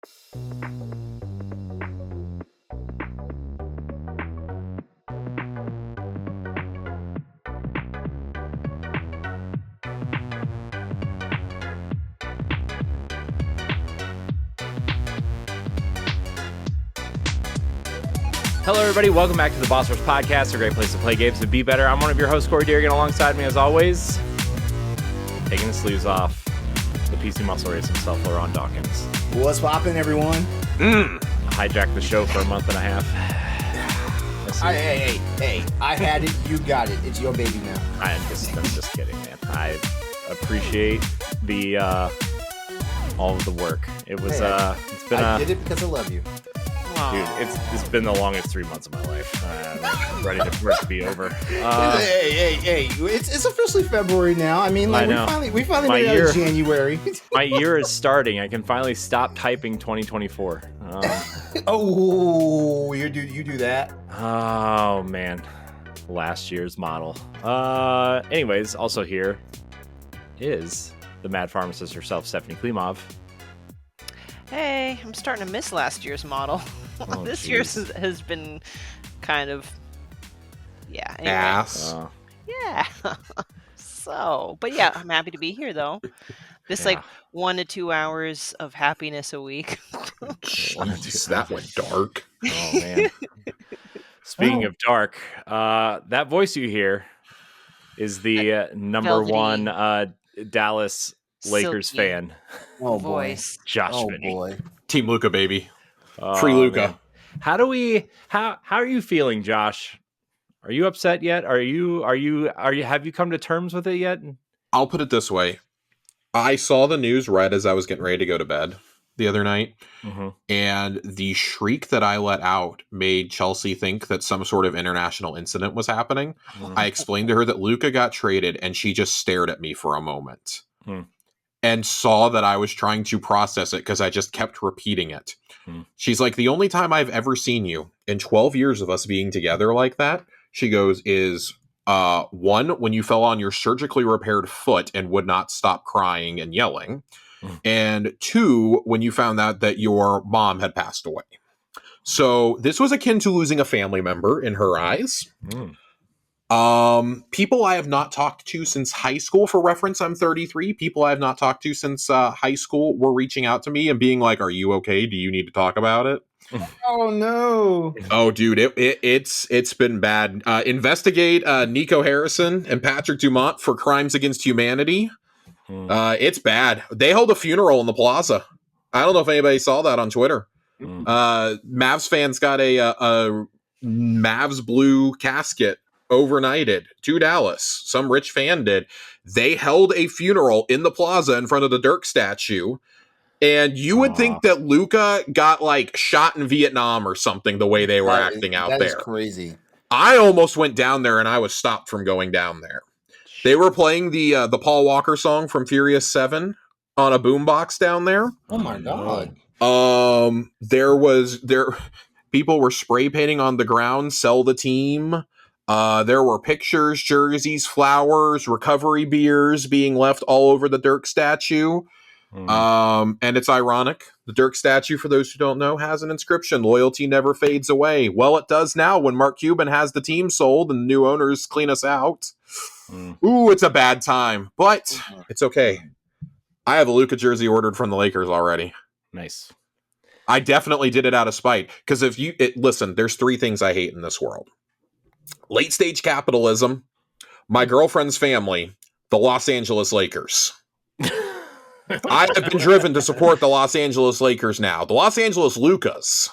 Hello, everybody. Welcome back to the Boss Rush Podcast, a great place to play games and be better. I'm one of your hosts, Corey Deerigan. Alongside me, as always, taking the sleeves off, the PC muscle race himself, LeRon Dawkins. What's poppin', everyone? Hijacked the show for a month and a half. Hey, I had it, you got it. It's your baby now. I'm just kidding, man. I appreciate the all of the work. It was it's been I did it because I love you. Dude, it's been the longest 3 months of my life. I'm ready for it to be over. Hey! It's officially February now. I mean, like we finally made it out of January. My year is starting. I can finally stop typing 2024. Oh, you do that? Oh man, last year's model. Anyways, also here is the mad pharmacist herself, Stephanie Klimov. Hey, I'm starting to miss last year's model. This year's has been kind of, yeah. Anyway. Ass. Yeah. But yeah, I'm happy to be here though. This like 1 to 2 hours of happiness a week. Jeez, that went dark. Oh man. Speaking of dark, that voice you hear is the number one Dallas Lakers fan. Oh voice. boy. Josh Finney. Boy. Team Luka, baby. Free Luka. Man. How are you feeling, Josh? Are you upset yet? Have you come to terms with it yet? I'll put it this way. I saw the news right as I was getting ready to go to bed the other night, and the shriek that I let out made Chelsea think that some sort of international incident was happening. I explained to her that Luka got traded, and she just stared at me for a moment. And saw that I was trying to process it because I just kept repeating it. She's like, the only time I've ever seen you in 12 years of us being together like that, she goes, is one, when you fell on your surgically repaired foot and would not stop crying and yelling. And two, when you found out that your mom had passed away. So this was akin to losing a family member in her eyes. People I have not talked to since high school. For reference, I'm 33. People I have not talked to since high school were reaching out to me and being like, "Are you okay? Do you need to talk about it?" Oh no! Oh, dude, it's been bad. Investigate Nico Harrison and Patrick Dumont for crimes against humanity. It's bad. They held a funeral in the plaza. I don't know if anybody saw that on Twitter. Mavs fans got a Mavs blue casket overnighted to Dallas. Some rich fan did. They held a funeral in the plaza in front of the Dirk statue. And you would think that Luka got like shot in Vietnam or something the way they were acting out there. That is crazy. I almost went down there and I was stopped from going down there. They were playing the Paul Walker song from Furious 7 on a boombox down there. Oh my God. People were spray painting on the ground, sell the team. There were pictures, jerseys, flowers, recovery beers being left all over the Dirk statue. And it's ironic. The Dirk statue, for those who don't know, has an inscription: "Loyalty never fades away." Well, it does now when Mark Cuban has the team sold and the new owners clean us out. Ooh, it's a bad time, but it's okay. I have a Luka jersey ordered from the Lakers already. Nice. I definitely did it out of spite. Because listen, there's 3 things I hate in this world: late stage capitalism, my girlfriend's family, the Los Angeles Lakers. I have been driven to support the Los Angeles Lakers now. The Los Angeles Lukas.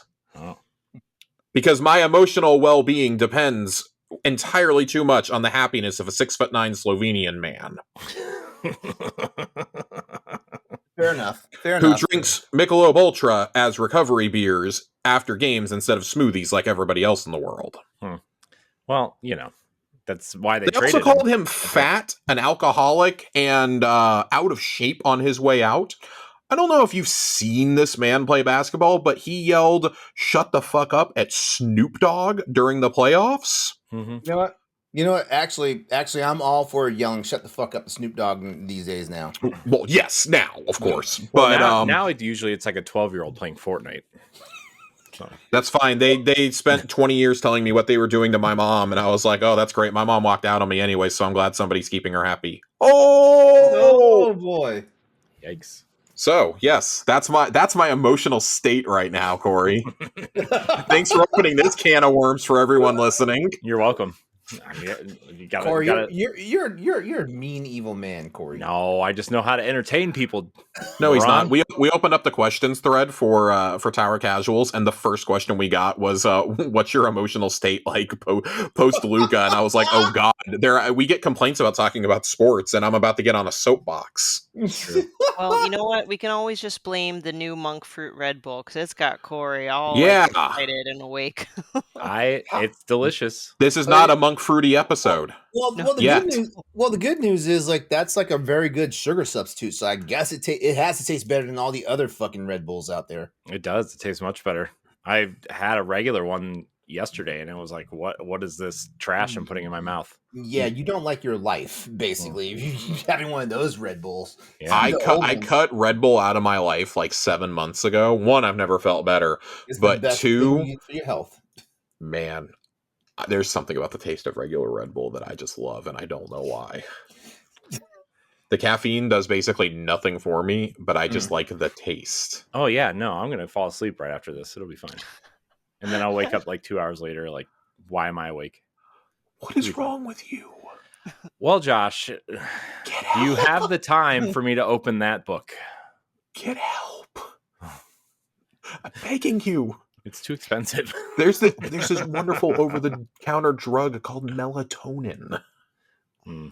Because my emotional well-being depends entirely too much on the happiness of a 6'9" Slovenian man. Fair enough. Who drinks Michelob Ultra as recovery beers after games instead of smoothies like everybody else in the world. Well, that's why they also called him fat, an alcoholic, and out of shape on his way out. I don't know if you've seen this man play basketball, but he yelled, "Shut the fuck up" at Snoop Dogg during the playoffs. You know what? You know what? Actually, I'm all for yelling "shut the fuck up" to Snoop Dogg these days now. Well, yes, now of course, well, but now usually it's like a 12-year-old playing Fortnite. So. That's fine. They spent 20 years telling me what they were doing to my mom, and I was like, oh, that's great. My mom walked out on me anyway, so I'm glad somebody's keeping her happy. Oh boy. Yikes. So yes, that's my emotional state right now, Corey. Thanks for opening this can of worms for everyone listening. You're welcome. Corey, you're a mean, evil man, Corey. No, I just know how to entertain people. No, he's not. We opened up the questions thread for Tower Casuals, and the first question we got was, "What's your emotional state like post Luca?" And I was like, "Oh God, we get complaints about talking about sports, and I'm about to get on a soapbox." Well, you know what? We can always just blame the new monk fruit Red Bull because it's got Corey all excited and awake. It's delicious. This is not a monk fruity episode. Well, the good news is like that's like a very good sugar substitute. So I guess it has to taste better than all the other fucking Red Bulls out there. It does. It tastes much better. I had a regular one yesterday, and it was like, what is this trash I'm putting in my mouth? Yeah, you don't like your life, basically. If you're having one of those Red Bulls. Yeah. I cut Red Bull out of my life like 7 months ago. One, I've never felt better. But two, for your health. Man, there's something about the taste of regular Red Bull that I just love, and I don't know why. The caffeine does basically nothing for me, but I just like the taste. Oh, yeah. No, I'm going to fall asleep right after this. It'll be fine. And then I'll wake up like 2 hours later, like, why am I awake? What is wrong with you? Well, Josh, do you have the time for me to open that book? Get help. I'm begging you. It's too expensive. There's this wonderful over-the-counter drug called melatonin. Melatonin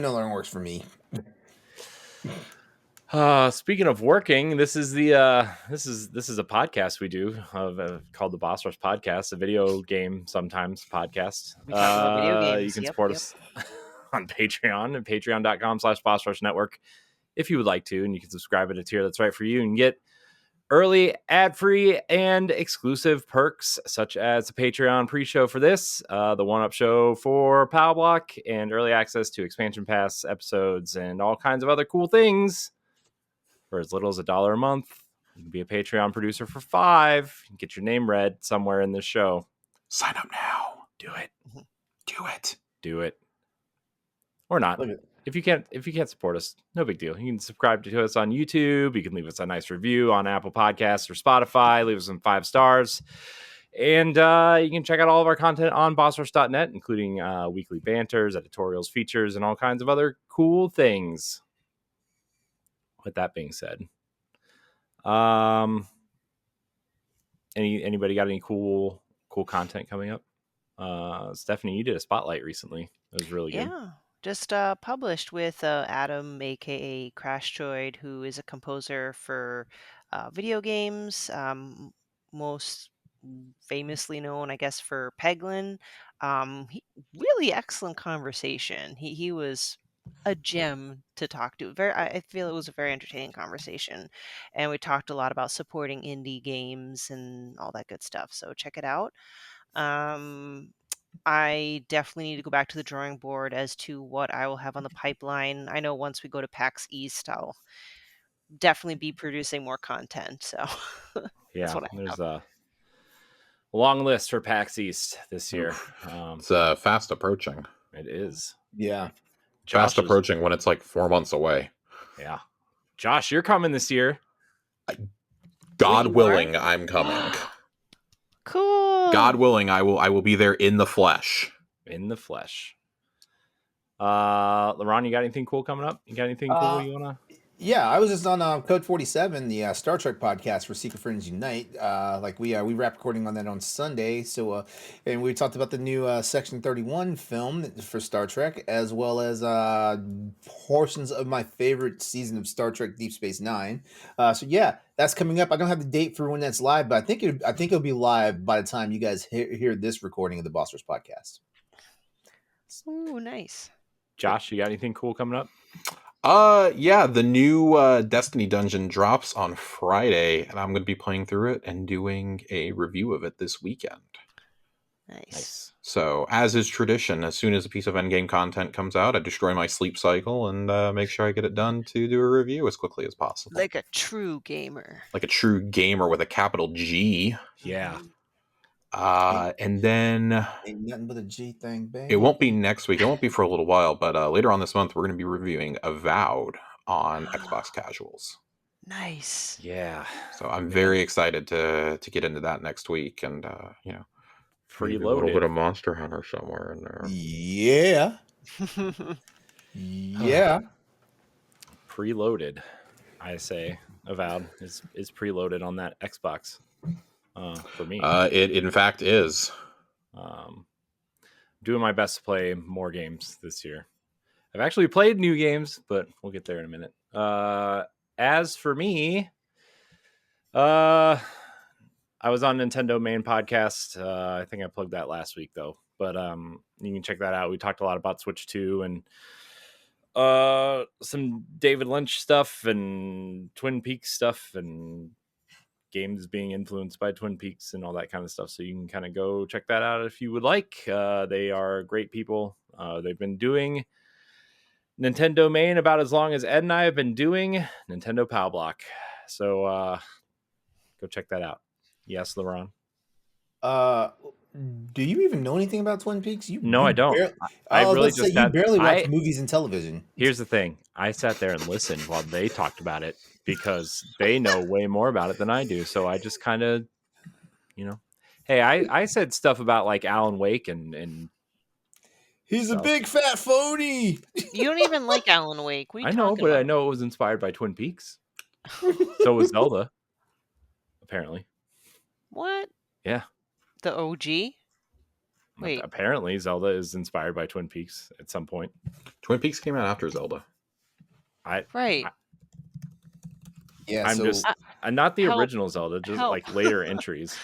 no longer works for me. Speaking of working, this is a podcast we do called the Boss Rush Podcast, a video game sometimes podcast. You can support us on Patreon at patreon.com/Boss Rush Network if you would like to, and you can subscribe at a tier that's right for you and get early, ad-free, and exclusive perks such as the Patreon pre-show for this, the one-up show for Power Block, and early access to expansion pass episodes and all kinds of other cool things. For as little as $1 a month, you can be a Patreon producer for $5. You can get your name read somewhere in this show. Sign up now. Do it. Do it. Do it. Or not. If you can't support us, no big deal. You can subscribe to us on YouTube. You can leave us a nice review on Apple Podcasts or Spotify. Leave us some 5 stars. And you can check out all of our content on bossrush.net, including weekly banters, editorials, features, and all kinds of other cool things. With that being said, anybody got any cool content coming up? Stephanie, you did a spotlight recently. It was really good. Yeah, just published with Adam, aka Crashtroid, who is a composer for video games. Most famously known, I guess, for Peglin. Really excellent conversation. He was a gem to talk to. I feel it was a very entertaining conversation, and we talked a lot about supporting indie games and all that good stuff. So check it out. I definitely need to go back to the drawing board as to what I will have on the pipeline. I know once we go to PAX East, I'll definitely be producing more content. So yeah, there's a long list for PAX East this year. It's fast approaching. It is. Yeah. Fast approaching when it's like 4 months away. Yeah. Josh, you're coming this year. God willing, I'm coming. Cool. God willing, I will be there in the flesh. In the flesh. LeRon, you got anything cool coming up? You got anything cool you wanna? Yeah, I was just on Code 47, the Star Trek podcast for Secret Friends Unite. We wrapped recording on that on Sunday. So, and we talked about the new Section 31 film for Star Trek, as well as portions of my favorite season of Star Trek: Deep Space Nine. So yeah, that's coming up. I don't have the date for when that's live, but I think it'll be live by the time you guys hear this recording of the Boss Rush podcast. Oh, nice. Josh, you got anything cool coming up? Yeah, the new Destiny dungeon drops on Friday, and I'm going to be playing through it and doing a review of it this weekend. Nice. So, as is tradition, as soon as a piece of endgame content comes out, I destroy my sleep cycle and make sure I get it done to do a review as quickly as possible. Like a true gamer. Like a true gamer with a capital G. Yeah. And then Ain't nothing but a G thing, baby. it won't be next week. It won't be for a little while, but later on this month, we're going to be reviewing Avowed on Xbox Casuals. Nice. Yeah. So I'm very excited to get into that next week, and maybe a little bit Preloaded. of Monster Hunter somewhere in there. Yeah. Yeah. Preloaded, I say. Avowed is preloaded on that Xbox for me. It in fact is. Doing my best to play more games this year. I've actually played new games, but we'll get there in a minute. As for me, I was on Nintendo Main Podcast. I think I plugged that last week though, but you can check that out. We talked a lot about Switch 2 and some David Lynch stuff and Twin Peaks stuff and games being influenced by Twin Peaks and all that kind of stuff. So you can kind of go check that out if you would like. They are great people. They've been doing Nintendo Main about as long as Ed and I have been doing Nintendo Pow Block. So go check that out. Yes, LeRon. Do you even know anything about Twin Peaks? No, I don't. I really just you barely watch movies and television. Here's the thing. I sat there and listened while they talked about it because they know way more about it than I do. So I just kind of, hey, I said stuff about like Alan Wake and he's a big fat phony. You don't even like Alan Wake. I know, but I know it was inspired by Twin Peaks. So was Zelda, apparently. What? Yeah. The OG? Wait. Apparently, Zelda is inspired by Twin Peaks at some point. Twin Peaks came out after Zelda. I'm not the original Zelda, just like later entries.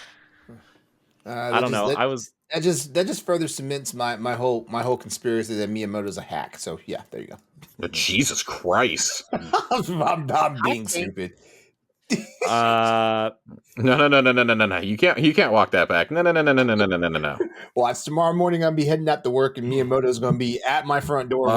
I don't know. That just further cements my whole conspiracy that Miyamoto's a hack. So yeah, there you go. Oh, Jesus Christ! I'm being stupid. No. You can't walk that back. No. Watch, tomorrow morning I'll be heading out to work and Miyamoto's going to be at my front door.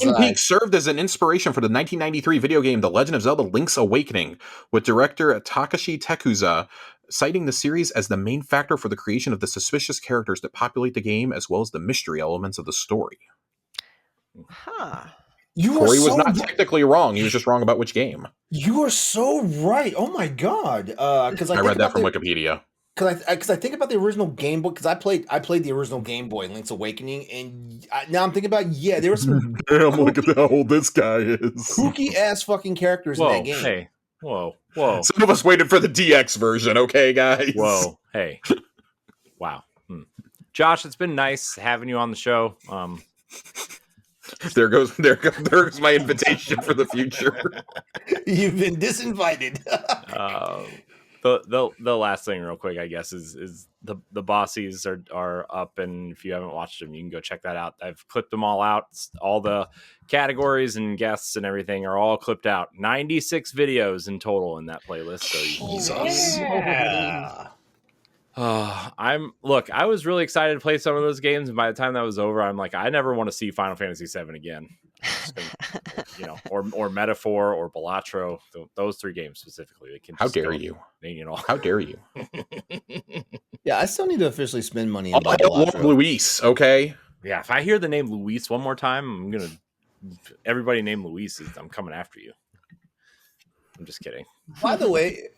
Twin Peaks served as an inspiration for the 1993 video game The Legend of Zelda: Link's Awakening, with director Takashi Tekuza citing the series as the main factor for the creation of the suspicious characters that populate the game, as well as the mystery elements of the story. Huh. Corey was not technically wrong. He was just wrong about which game. You are so right. Oh my god! Because I read that from Wikipedia. Because I think about the original Game Boy. Because I played the original Game Boy, Link's Awakening, and now I'm thinking about there was some damn. Look at how old this guy is. Kooky ass fucking characters in that game. Hey, whoa! Some of us waited for the DX version. Okay, guys. Whoa! Hey, wow. Josh, it's been nice having you on the show. There goes my invitation for the future. You've been disinvited. The last thing real quick, I guess, is the Bossies are up, and if you haven't watched them, you can go check that out. I've clipped them all out. All the categories and guests and everything are all clipped out. 96 videos in total in that playlist. So Jesus. Yeah. I was really excited to play some of those games, and by the time that was over, I'm like, I never want to see Final Fantasy VII again. Or Metaphor or Balatro, those three games specifically. They can. How dare you? How dare you? Yeah, I still need to officially spend money. I don't want Luis. Okay. Yeah, if I hear the name Luis one more time, everybody named Luis I'm coming after you. I'm just kidding. By the way,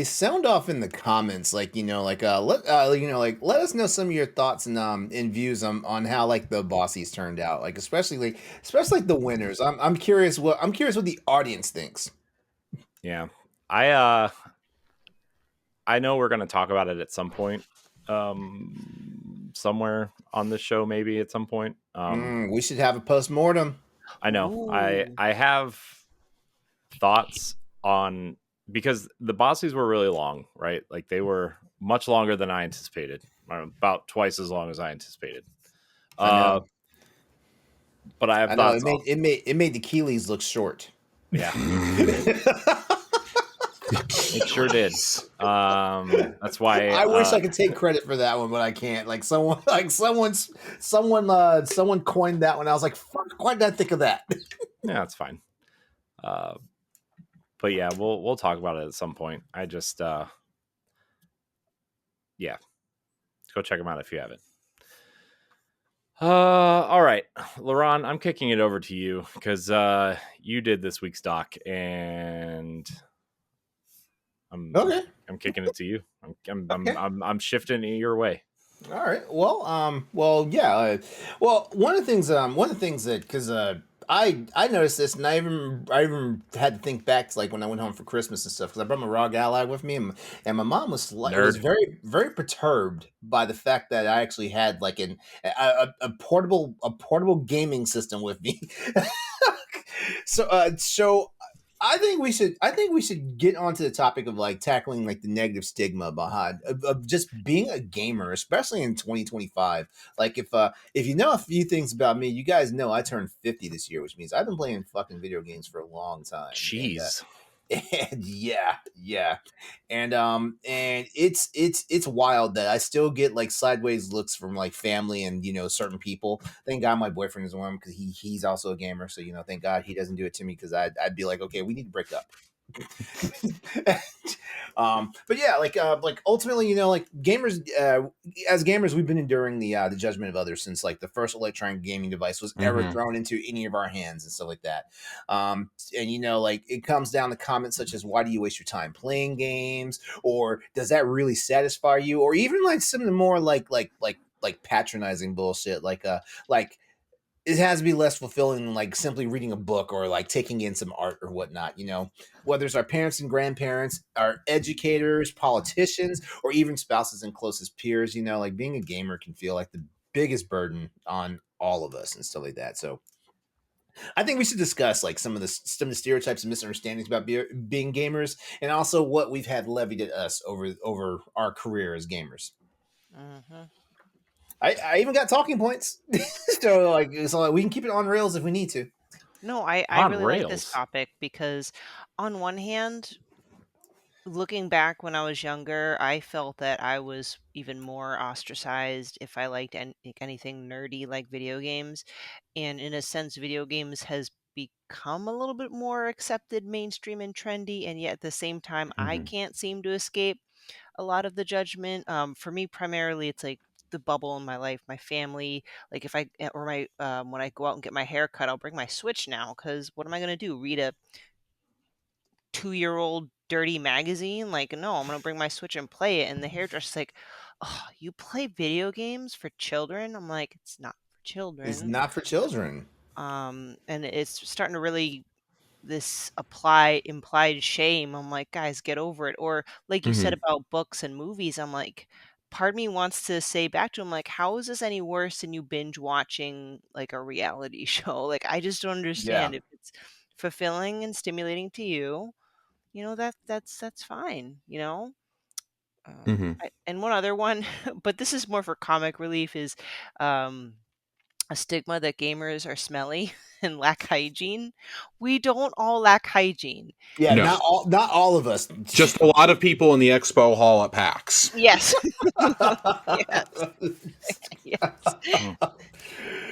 sound off in the comments, let us know some of your thoughts and views on how like the Bossies turned out, like especially the winners. I'm curious what the audience thinks. Yeah, I know we're gonna talk about it at some point, somewhere on this show, maybe at some point. We should have a post-mortem. I know. Ooh. I have thoughts on, because the Bossies were really long, right? Like they were much longer than I anticipated, about twice as long as I anticipated. But I have thoughts. It made the Keeleys look short. Yeah. It sure did. That's why I wish I could take credit for that one, but I can't. Like someone coined that one. I was like, fuck, why did I think of that? Yeah, that's fine. But yeah, we'll talk about it at some point. I just yeah, go check them out if you haven't. All right, LeRon, I'm kicking it over to you because you did this week's doc, and I'm kicking it to you. I'm shifting it your way. All right. Well, yeah. Well, one of the things that because I noticed this, and I even had to think back to like when I went home for Christmas and stuff because I brought my ROG Ally with me, and my mom was very very perturbed by the fact that I actually had like a portable gaming system with me. So I think we should get onto the topic of like tackling like the negative stigma behind of just being a gamer, especially in 2025. Like if you know a few things about me, you guys know I turned 50 this year, which means I've been playing fucking video games for a long time. Jeez. And yeah, and it's wild that I still get like sideways looks from like family and certain people. Thank God my boyfriend is one because he's also a gamer, so thank God he doesn't do it to me because I'd be like, okay, we need to break up. But yeah, like ultimately, like gamers, as gamers, we've been enduring the judgment of others since like the first electronic gaming device was ever thrown into any of our hands and stuff like that. And like it comes down to comments such as, "Why do you waste your time playing games?" or "Does that really satisfy you?" or even like some of the more like patronizing bullshit, like it has to be less fulfilling than like simply reading a book or like taking in some art or whatnot, whether it's our parents and grandparents, our educators, politicians, or even spouses and closest peers, like being a gamer can feel like the biggest burden on all of us and stuff like that. So I think we should discuss like some of the stereotypes and misunderstandings about being gamers, and also what we've had levied at us over our career as gamers. Mm-hmm. I even got talking points, so we can keep it on rails if we need to. No, I really like this topic because on one hand, looking back when I was younger, I felt that I was even more ostracized if I liked anything nerdy like video games. And in a sense, video games has become a little bit more accepted, mainstream, and trendy. And yet at the same time, I can't seem to escape a lot of the judgment. For me, primarily, it's like the bubble in my life, my family. Like if I or my when I go out and get my hair cut, I'll bring my Switch now because what am I gonna do? Read a 2-year-old dirty magazine? Like, no, I'm gonna bring my Switch and play it. And the hairdresser's like, "Oh, you play video games for children?" I'm like, "It's not for children." It's not for children. And it's starting to really this implied shame. I'm like, guys, get over it. Or like you said about books and movies, I'm like, part of me wants to say back to him, like, how is this any worse than you binge watching like a reality show? Like, I just don't understand. If it's fulfilling and stimulating to you, that's fine, and one other one, but this is more for comic relief, is a stigma that gamers are smelly and lack hygiene. We don't all lack hygiene. Yeah, no. not all of us. Just a lot of people in the expo hall at PAX. Yes. Yes. Yes.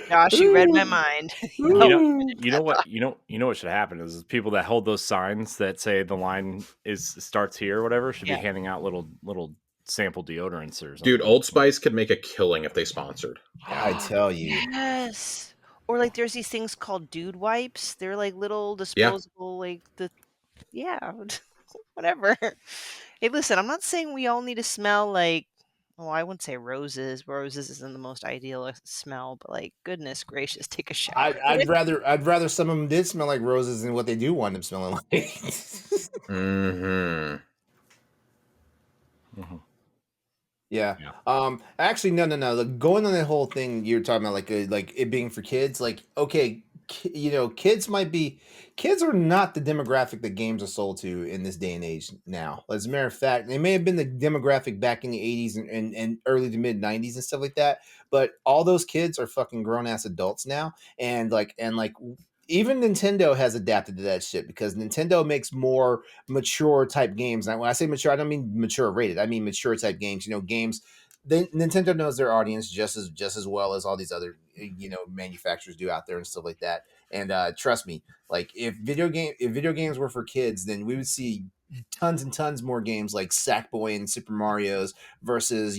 Josh, you read my mind. You know what should happen is people that hold those signs that say the line starts here or whatever should be handing out little sample deodorants or something. Dude, Old Spice could make a killing if they sponsored. I tell you. Yes. Or like there's these things called dude wipes. They're like little disposable, whatever. Hey, listen, I'm not saying we all need to smell like, I wouldn't say roses. Roses isn't the most ideal smell, but like, goodness gracious, take a shower. I'd rather some of them did smell like roses than what they do wind up smelling like. Yeah. Actually, no. Like, going on that whole thing you're talking about, like it being for kids. Like, okay, kids are not the demographic that games are sold to in this day and age now. As a matter of fact, they may have been the demographic back in the 80s and early to mid 90s and stuff like that. But all those kids are fucking grown ass adults now, and even Nintendo has adapted to that shit because Nintendo makes more mature type games. And when I say mature, I don't mean mature rated. I mean mature type games. Games. Nintendo knows their audience just as well as all these other manufacturers do out there and stuff like that. And trust me, like if video games were for kids, then we would see tons and tons more games like Sackboy and Super Mario's versus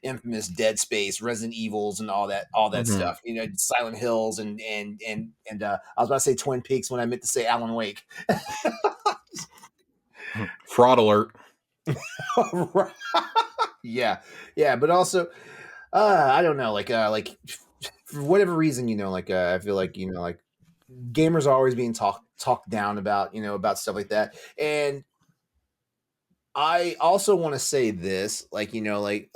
infamous Dead Space, Resident Evils, and all that Mhm. stuff. Silent Hills and I was about to say Twin Peaks when I meant to say Alan Wake. Fraud alert. Yeah, but also, I don't know, like for whatever reason, I feel like like gamers are always being talked down about stuff like that, and I also want to say this, like gaming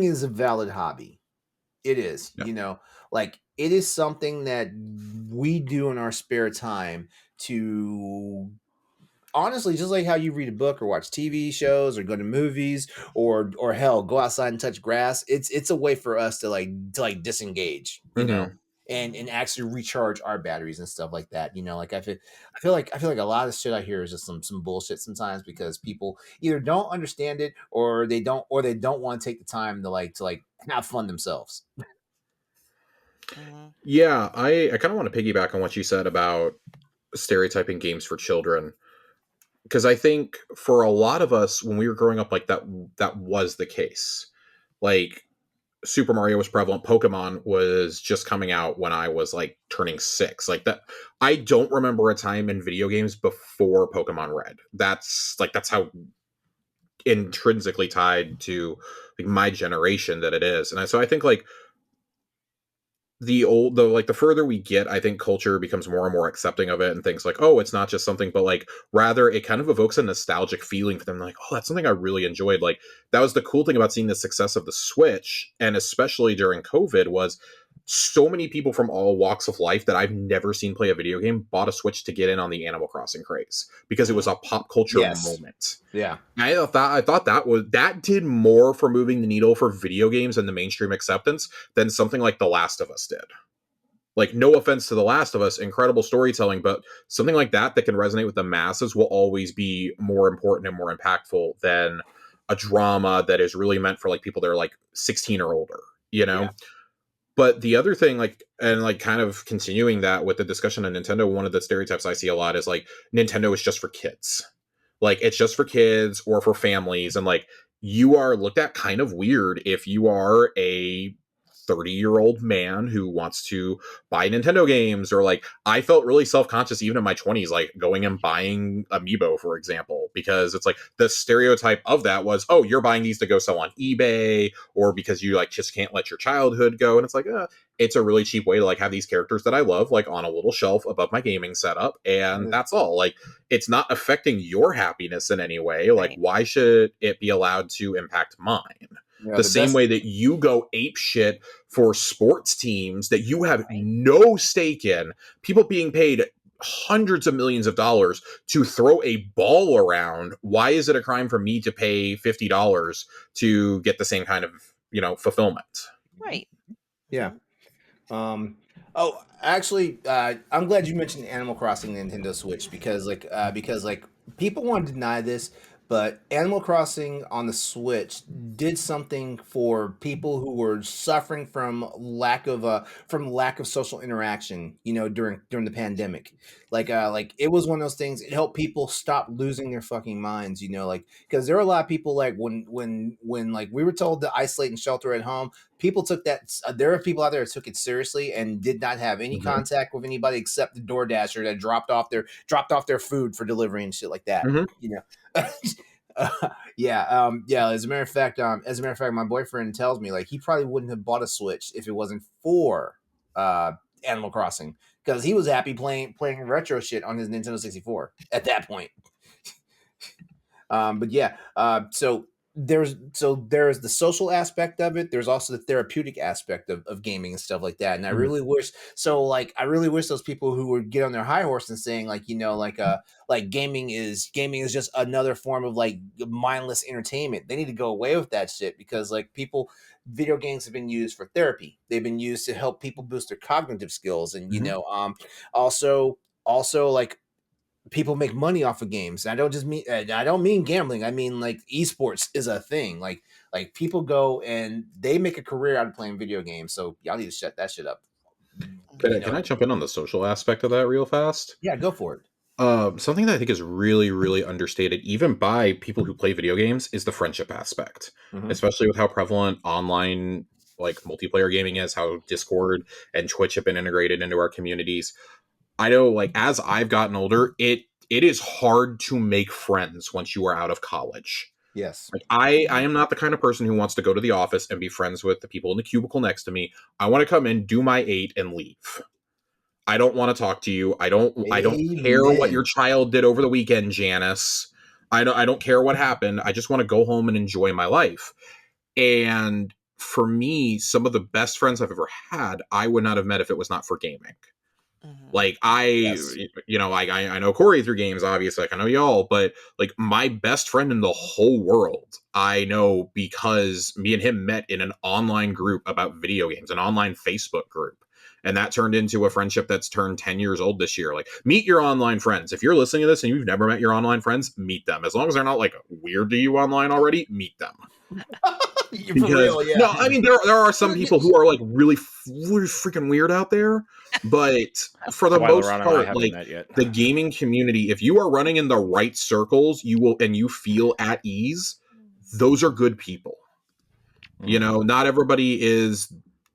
is a valid hobby. It is, Yeah. like it is something that we do in our spare time to honestly, just like how you read a book or watch TV shows or go to movies or hell, go outside and touch grass. It's a way for us to disengage, Mhm. and actually recharge our batteries and stuff like that. Like I feel like a lot of shit I hear is just some bullshit sometimes because people either don't understand it or they don't want to take the time to have fun themselves. Mhm. Yeah, I kind of want to piggyback on what you said about stereotyping games for children, because I think for a lot of us when we were growing up, like that was the case. Like Super Mario was prevalent. Pokemon was just coming out when I was like turning 6. Like that, I don't remember a time in video games before Pokemon Red. That's how intrinsically tied to like my generation that it is. And so I think like the further we get, I think culture becomes more and more accepting of it and thinks like, oh, it's not just something, but like rather it kind of evokes a nostalgic feeling for them, like, oh, that's something I really enjoyed. Like that was the cool thing about seeing the success of the Switch, and especially during COVID, was so many people from all walks of life that I've never seen play a video game bought a Switch to get in on the Animal Crossing craze because it was Mhm. a pop culture Yes. moment. Yeah. I thought that did more for moving the needle for video games and the mainstream acceptance than something like The Last of Us did. Like, no offense to The Last of Us, incredible storytelling, but something like that can resonate with the masses will always be more important and more impactful than a drama that is really meant for like people that are like 16 or older, you know? Yeah. But the other thing, like, and like kind of continuing that with the discussion on Nintendo, one of the stereotypes I see a lot is like Nintendo is just for kids. Like it's just for kids or for families. And like you are looked at kind of weird if you are a 30-year-old man who wants to buy Nintendo games, or like I felt really self-conscious even in my 20s, like going and buying Amiibo, for example, because it's like the stereotype of that was, oh, you're buying these to go sell on eBay, or because you like just can't let your childhood go. And it's like, it's a really cheap way to like have these characters that I love like on a little shelf above my gaming setup, and that's all. Like it's not affecting your happiness in any way. Like, Right. why should it be allowed to impact mine? The The same best. way that you go ape shit for sports teams that you have Right. no stake in, people being paid hundreds of millions of dollars to throw a ball around. Why is it a crime for me to pay $50 to get the same kind of, fulfillment? Right. Yeah. Mhm. Oh, actually, I'm glad you mentioned Animal Crossing Nintendo Switch because people want to deny this, but Animal Crossing on the Switch did something for people who were suffering from lack of social interaction, during the pandemic. Like it was one of those things. It helped people stop losing their fucking minds, like because there are a lot of people like when like we were told to isolate and shelter at home. People took that. There are people out there that took it seriously and did not have any Mm-hmm. contact with anybody except the door dasher that dropped off their food for delivery and shit like that. Mm-hmm. Yeah, yeah. As a matter of fact, my boyfriend tells me like he probably wouldn't have bought a Switch if it wasn't for Animal Crossing because he was happy playing retro shit on his Nintendo 64 at that point. But yeah, so there's the social aspect of it. There's also the therapeutic aspect of gaming and stuff like that. And I really wish those people who would get on their high horse and saying like, like gaming is just another form of like mindless entertainment. They need to go away with that shit, because like video games have been used for therapy. They've been used to help people boost their cognitive skills. And also like people make money off of games. I don't mean gambling. I mean like esports is a thing. Like people go and they make a career out of playing video games. So y'all need to shut that shit up. Can I jump in on the social aspect of that real fast? Yeah, go for it. Something that I think is really, really understated, even by people who play video games, is the friendship aspect, especially with how prevalent online like multiplayer gaming is, how Discord and Twitch have been integrated into our communities. I know, like, as I've gotten older, it is hard to make friends once you are out of college. Yes. Like, I am not the kind of person who wants to go to the office and be friends with the people in the cubicle next to me. I want to come in, do my 8, and leave. I don't want to talk to you. I don't care what your child did over the weekend, Janice. I don't care what happened. I just want to go home and enjoy my life. And for me, some of the best friends I've ever had, I would not have met if it was not for gaming. Like I know Corey through games, obviously, like I know y'all, but like my best friend in the whole world, I know because me and him met in an online group about video games, an online Facebook group. And that turned into a friendship that's turned 10 years old this year. Like, meet your online friends. If you're listening to this and you've never met your online friends, meet them. As long as they're not like weird to you online already, meet them. For real, yeah. No, I mean there are some people who are like really freaking weird out there, but for the most part, like the gaming community, if you are running in the right circles, you feel at ease. Those are good people. You know, not everybody is,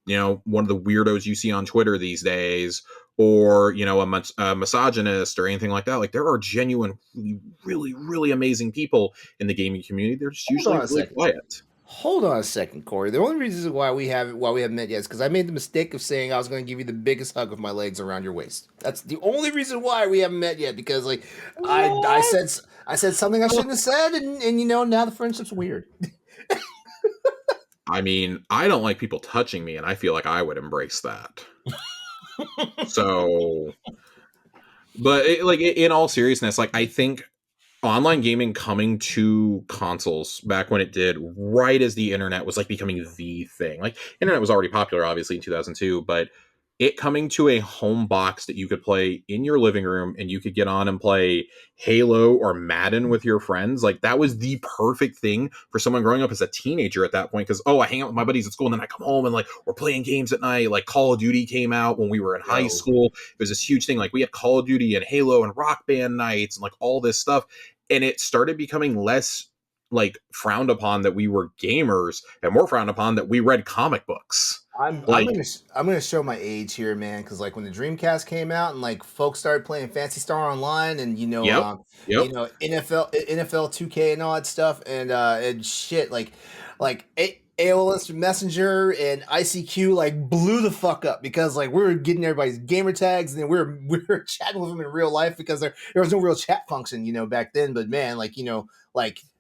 one of the weirdos you see on Twitter these days, or a misogynist or anything like that. Like, there are genuine, really, really amazing people in the gaming community. They're just usually really quiet. Hold on a second, Corey. The only reason why we haven't met yet is because I made the mistake of saying I was going to give you the biggest hug of my legs around your waist. That's the only reason why we haven't met yet. Because like I said something I shouldn't have said, and now the friendship's weird. I mean, I don't like people touching me, and I feel like I would embrace that. So, but in all seriousness, like I think online gaming coming to consoles back when it did, right as the internet was like becoming the thing. Like, internet was already popular, obviously, in 2002, but it coming to a home box that you could play in your living room and you could get on and play Halo or Madden with your friends. Like, that was the perfect thing for someone growing up as a teenager at that point. Because, I hang out with my buddies at school and then I come home and like we're playing games at night. Like, Call of Duty came out when we were in high school. It was this huge thing. Like, we had Call of Duty and Halo and Rock Band nights and like all this stuff. And it started becoming less like frowned upon that we were gamers and more frowned upon that we read comic books. I'm gonna show my age here, man, because like when the Dreamcast came out and like folks started playing Phantasy Star Online and NFL 2K and all that stuff and shit like AOL Instant Messenger and ICQ like blew the fuck up because like we were getting everybody's gamer tags and then we were chatting with them in real life because there was no real chat function back then. But man, like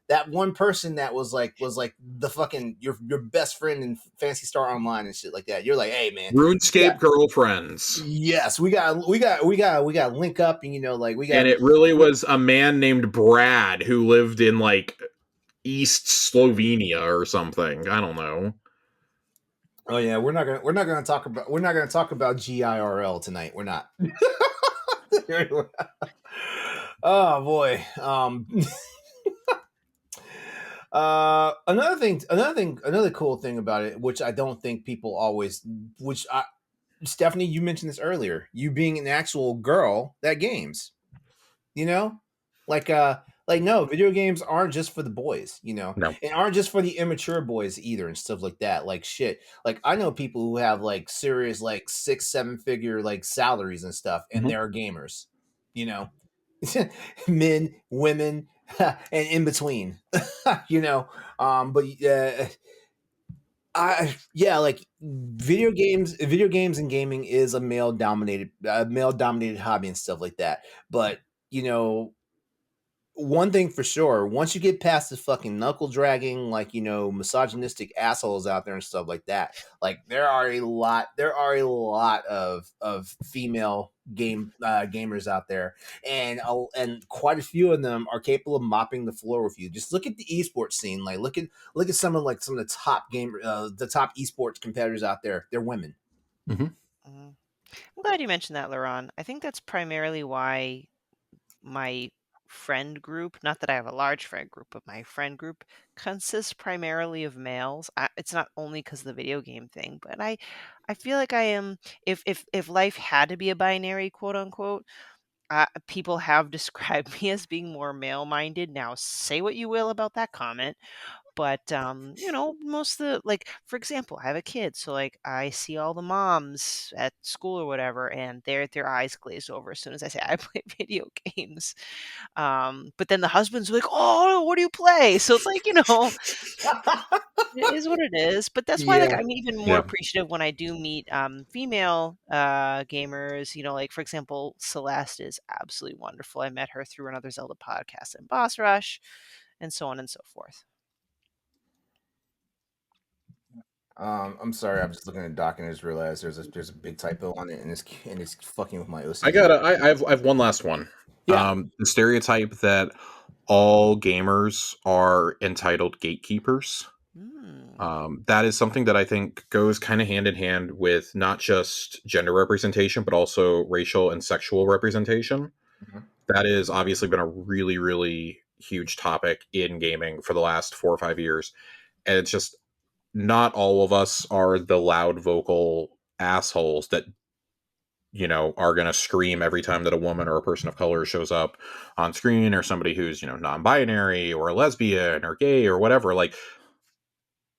that one person that was like the fucking your best friend in Phantasy Star Online and shit like that. You're like, hey man, RuneScape girlfriends. Yes, we got link up and and it really was a man named Brad who lived in like East Slovenia or something. I don't know. Oh yeah, we're not gonna talk about GIRL tonight. We're not. Oh boy. Another cool thing about it, which I don't think people Stephanie, you mentioned this earlier, you being an actual girl that games, no, video games aren't just for the boys, No. and aren't just for the immature boys either and stuff like that. Like shit, like I know people who have like serious like 6-7 figure like salaries and stuff, and they're gamers, men, women, and in between, like video games and gaming is a male dominated hobby and stuff like that. But one thing for sure, once you get past the fucking knuckle dragging, like, misogynistic assholes out there and stuff like that, like there are a lot of female gamers out there, and quite a few of them are capable of mopping the floor with you. Just look at the esports scene, like look at some of the top the top esports competitors out there. They're women. Mm-hmm. I'm glad you mentioned that, LeRon. I think that's primarily why my friend group, not that I have a large friend group, but my friend group consists primarily of males. It's not only because of the video game thing, but I feel like I am. If life had to be a binary, quote unquote, people have described me as being more male minded. Now, say what you will about that comment. But most of the, like, for example, I have a kid, so like I see all the moms at school or whatever, and their eyes glaze over as soon as I say I play video games. But then the husband's like, "Oh, what do you play?" So it's like, it is what it is. But that's why, like, Yeah. I'm even more Yeah. appreciative when I do meet female gamers. Like, for example, Celeste is absolutely wonderful. I met her through another Zelda podcast and Boss Rush, and so on and so forth. I'm sorry. I'm just looking at the doc and I just realized there's a big typo on it, and it's fucking with my OCD. I have one last one. Yeah. The stereotype that all gamers are entitled gatekeepers. That is something that I think goes kind of hand in hand with not just gender representation, but also racial and sexual representation. Mm-hmm. That has obviously been a really, really huge topic in gaming for the last 4 or 5 years. And it's just not all of us are the loud vocal assholes that are going to scream every time that a woman or a person of color shows up on screen, or somebody who's non-binary or a lesbian or gay or whatever. Like,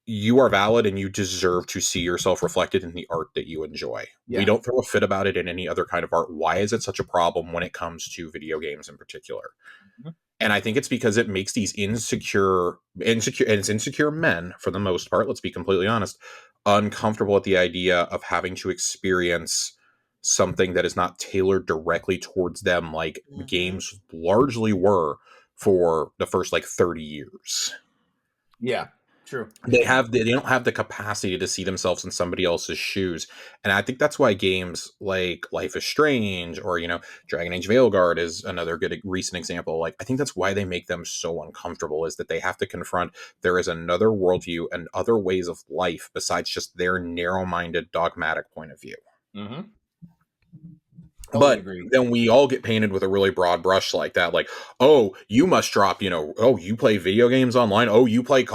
you are valid and you deserve to see yourself reflected in the art that you enjoy. Yeah. We don't throw a fit about it in any other kind of art. Why is it such a problem when it comes to video games in particular? Mm-hmm. And I think it's because it makes these insecure, and it's insecure men, for the most part, let's be completely honest, uncomfortable at the idea of having to experience something that is not tailored directly towards them, like games largely were for the first 30 years. Yeah, true. They don't have the capacity to see themselves in somebody else's shoes. And I think that's why games like Life is Strange or, Dragon Age Veilguard is another good recent example. Like, I think that's why they make them so uncomfortable, is that they have to confront there is another worldview and other ways of life besides just their narrow-minded, dogmatic point of view. Mm-hmm. But then we all get painted with a really broad brush like that. Like, oh, you must drop, oh, you play video games online. Oh, you play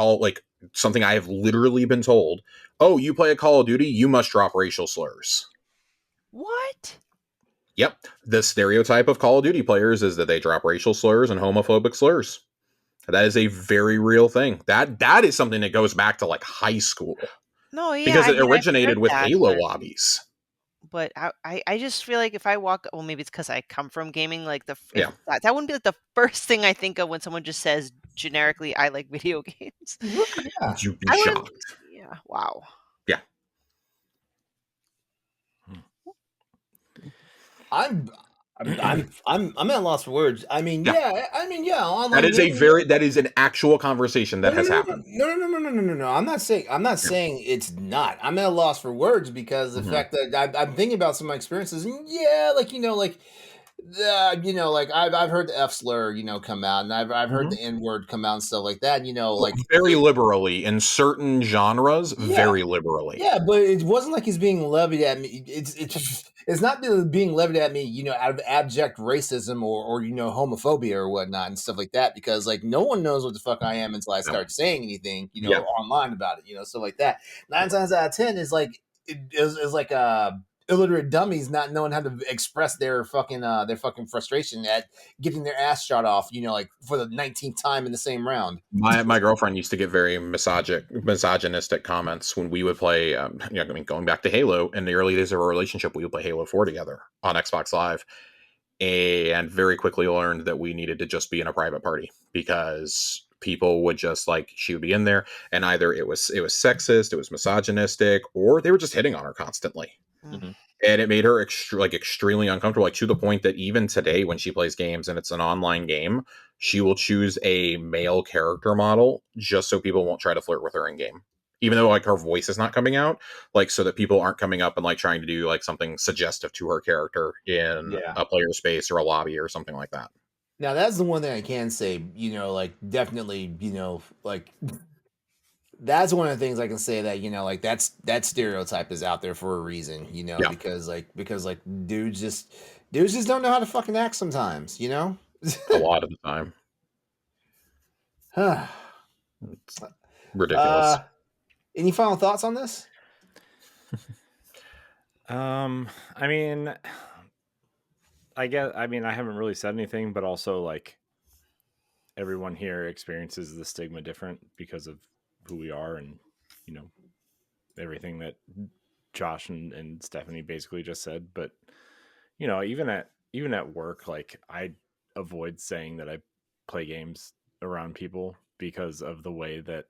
something I have literally been told. Oh, you play a Call of Duty, you must drop racial slurs. What? Yep. The stereotype of Call of Duty players is that they drop racial slurs and homophobic slurs. That is a very real thing. That is something that goes back to high school. No, yeah. Because it originated I've heard with that, Halo lobbies. But I just feel like if I walk, well, maybe it's because I come from gaming. Like that wouldn't be the first thing I think of when someone just says generically, "I like video games." Yeah. You'd be shocked. Yeah. Wow. Yeah. I'm at a loss for words. I mean, yeah. That is an actual conversation that has happened. No. I'm not saying it's not. I'm at a loss for words because the fact that I'm thinking about some of my experiences, and I've heard the F slur, come out, and I've heard the N word come out and stuff like that. Very liberally in certain genres, very liberally. Yeah, but it wasn't like he's being levied at me. It's not being levied at me, out of abject racism or homophobia or whatnot and stuff like that. Because no one knows what the fuck I am until I start saying anything, online about it, stuff like that. 9 times out of 10 is illiterate dummies not knowing how to express their fucking frustration at getting their ass shot off, for the 19th time in the same round. My girlfriend used to get very misogynistic comments when we would play. Going back to Halo, in the early days of our relationship, we would play Halo 4 together on Xbox Live, and very quickly learned that we needed to just be in a private party because people would just she would be in there, and either it was sexist, it was misogynistic, or they were just hitting on her constantly. Mm-hmm. And it made her extremely uncomfortable, to the point that even today when she plays games and it's an online game, she will choose a male character model just so people won't try to flirt with her in game. Even though like her voice is not coming out, like so that people aren't coming up and like trying to do like something suggestive to her character in a player space or a lobby or something like that. Now that's the one thing I can say, like definitely, like that's one of the things I can say that, like that stereotype is out there for a reason, Yeah. because dudes just don't know how to fucking act sometimes, A lot of the time. It's ridiculous. Any final thoughts on this? I mean, I haven't really said anything, but also like everyone here experiences the stigma different because of who we are and, everything that Josh and Stephanie basically just said. But, even at work, like I avoid saying that I play games around people because of the way that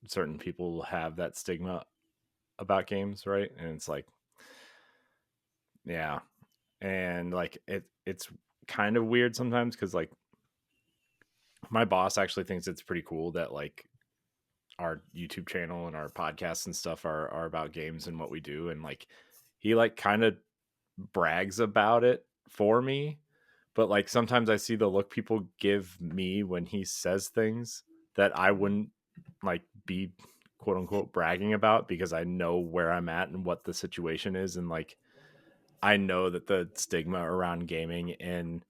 certain people have that stigma about games, right? And it's like, yeah. And like it's kind of weird sometimes because like my boss actually thinks it's pretty cool that like our YouTube channel and our podcasts and stuff are about games and what we do. And like he like kind of brags about it for me. But like sometimes I see the look people give me when he says things that I wouldn't like be quote unquote bragging about because I know where I'm at and what the situation is. And like I know that the stigma around gaming and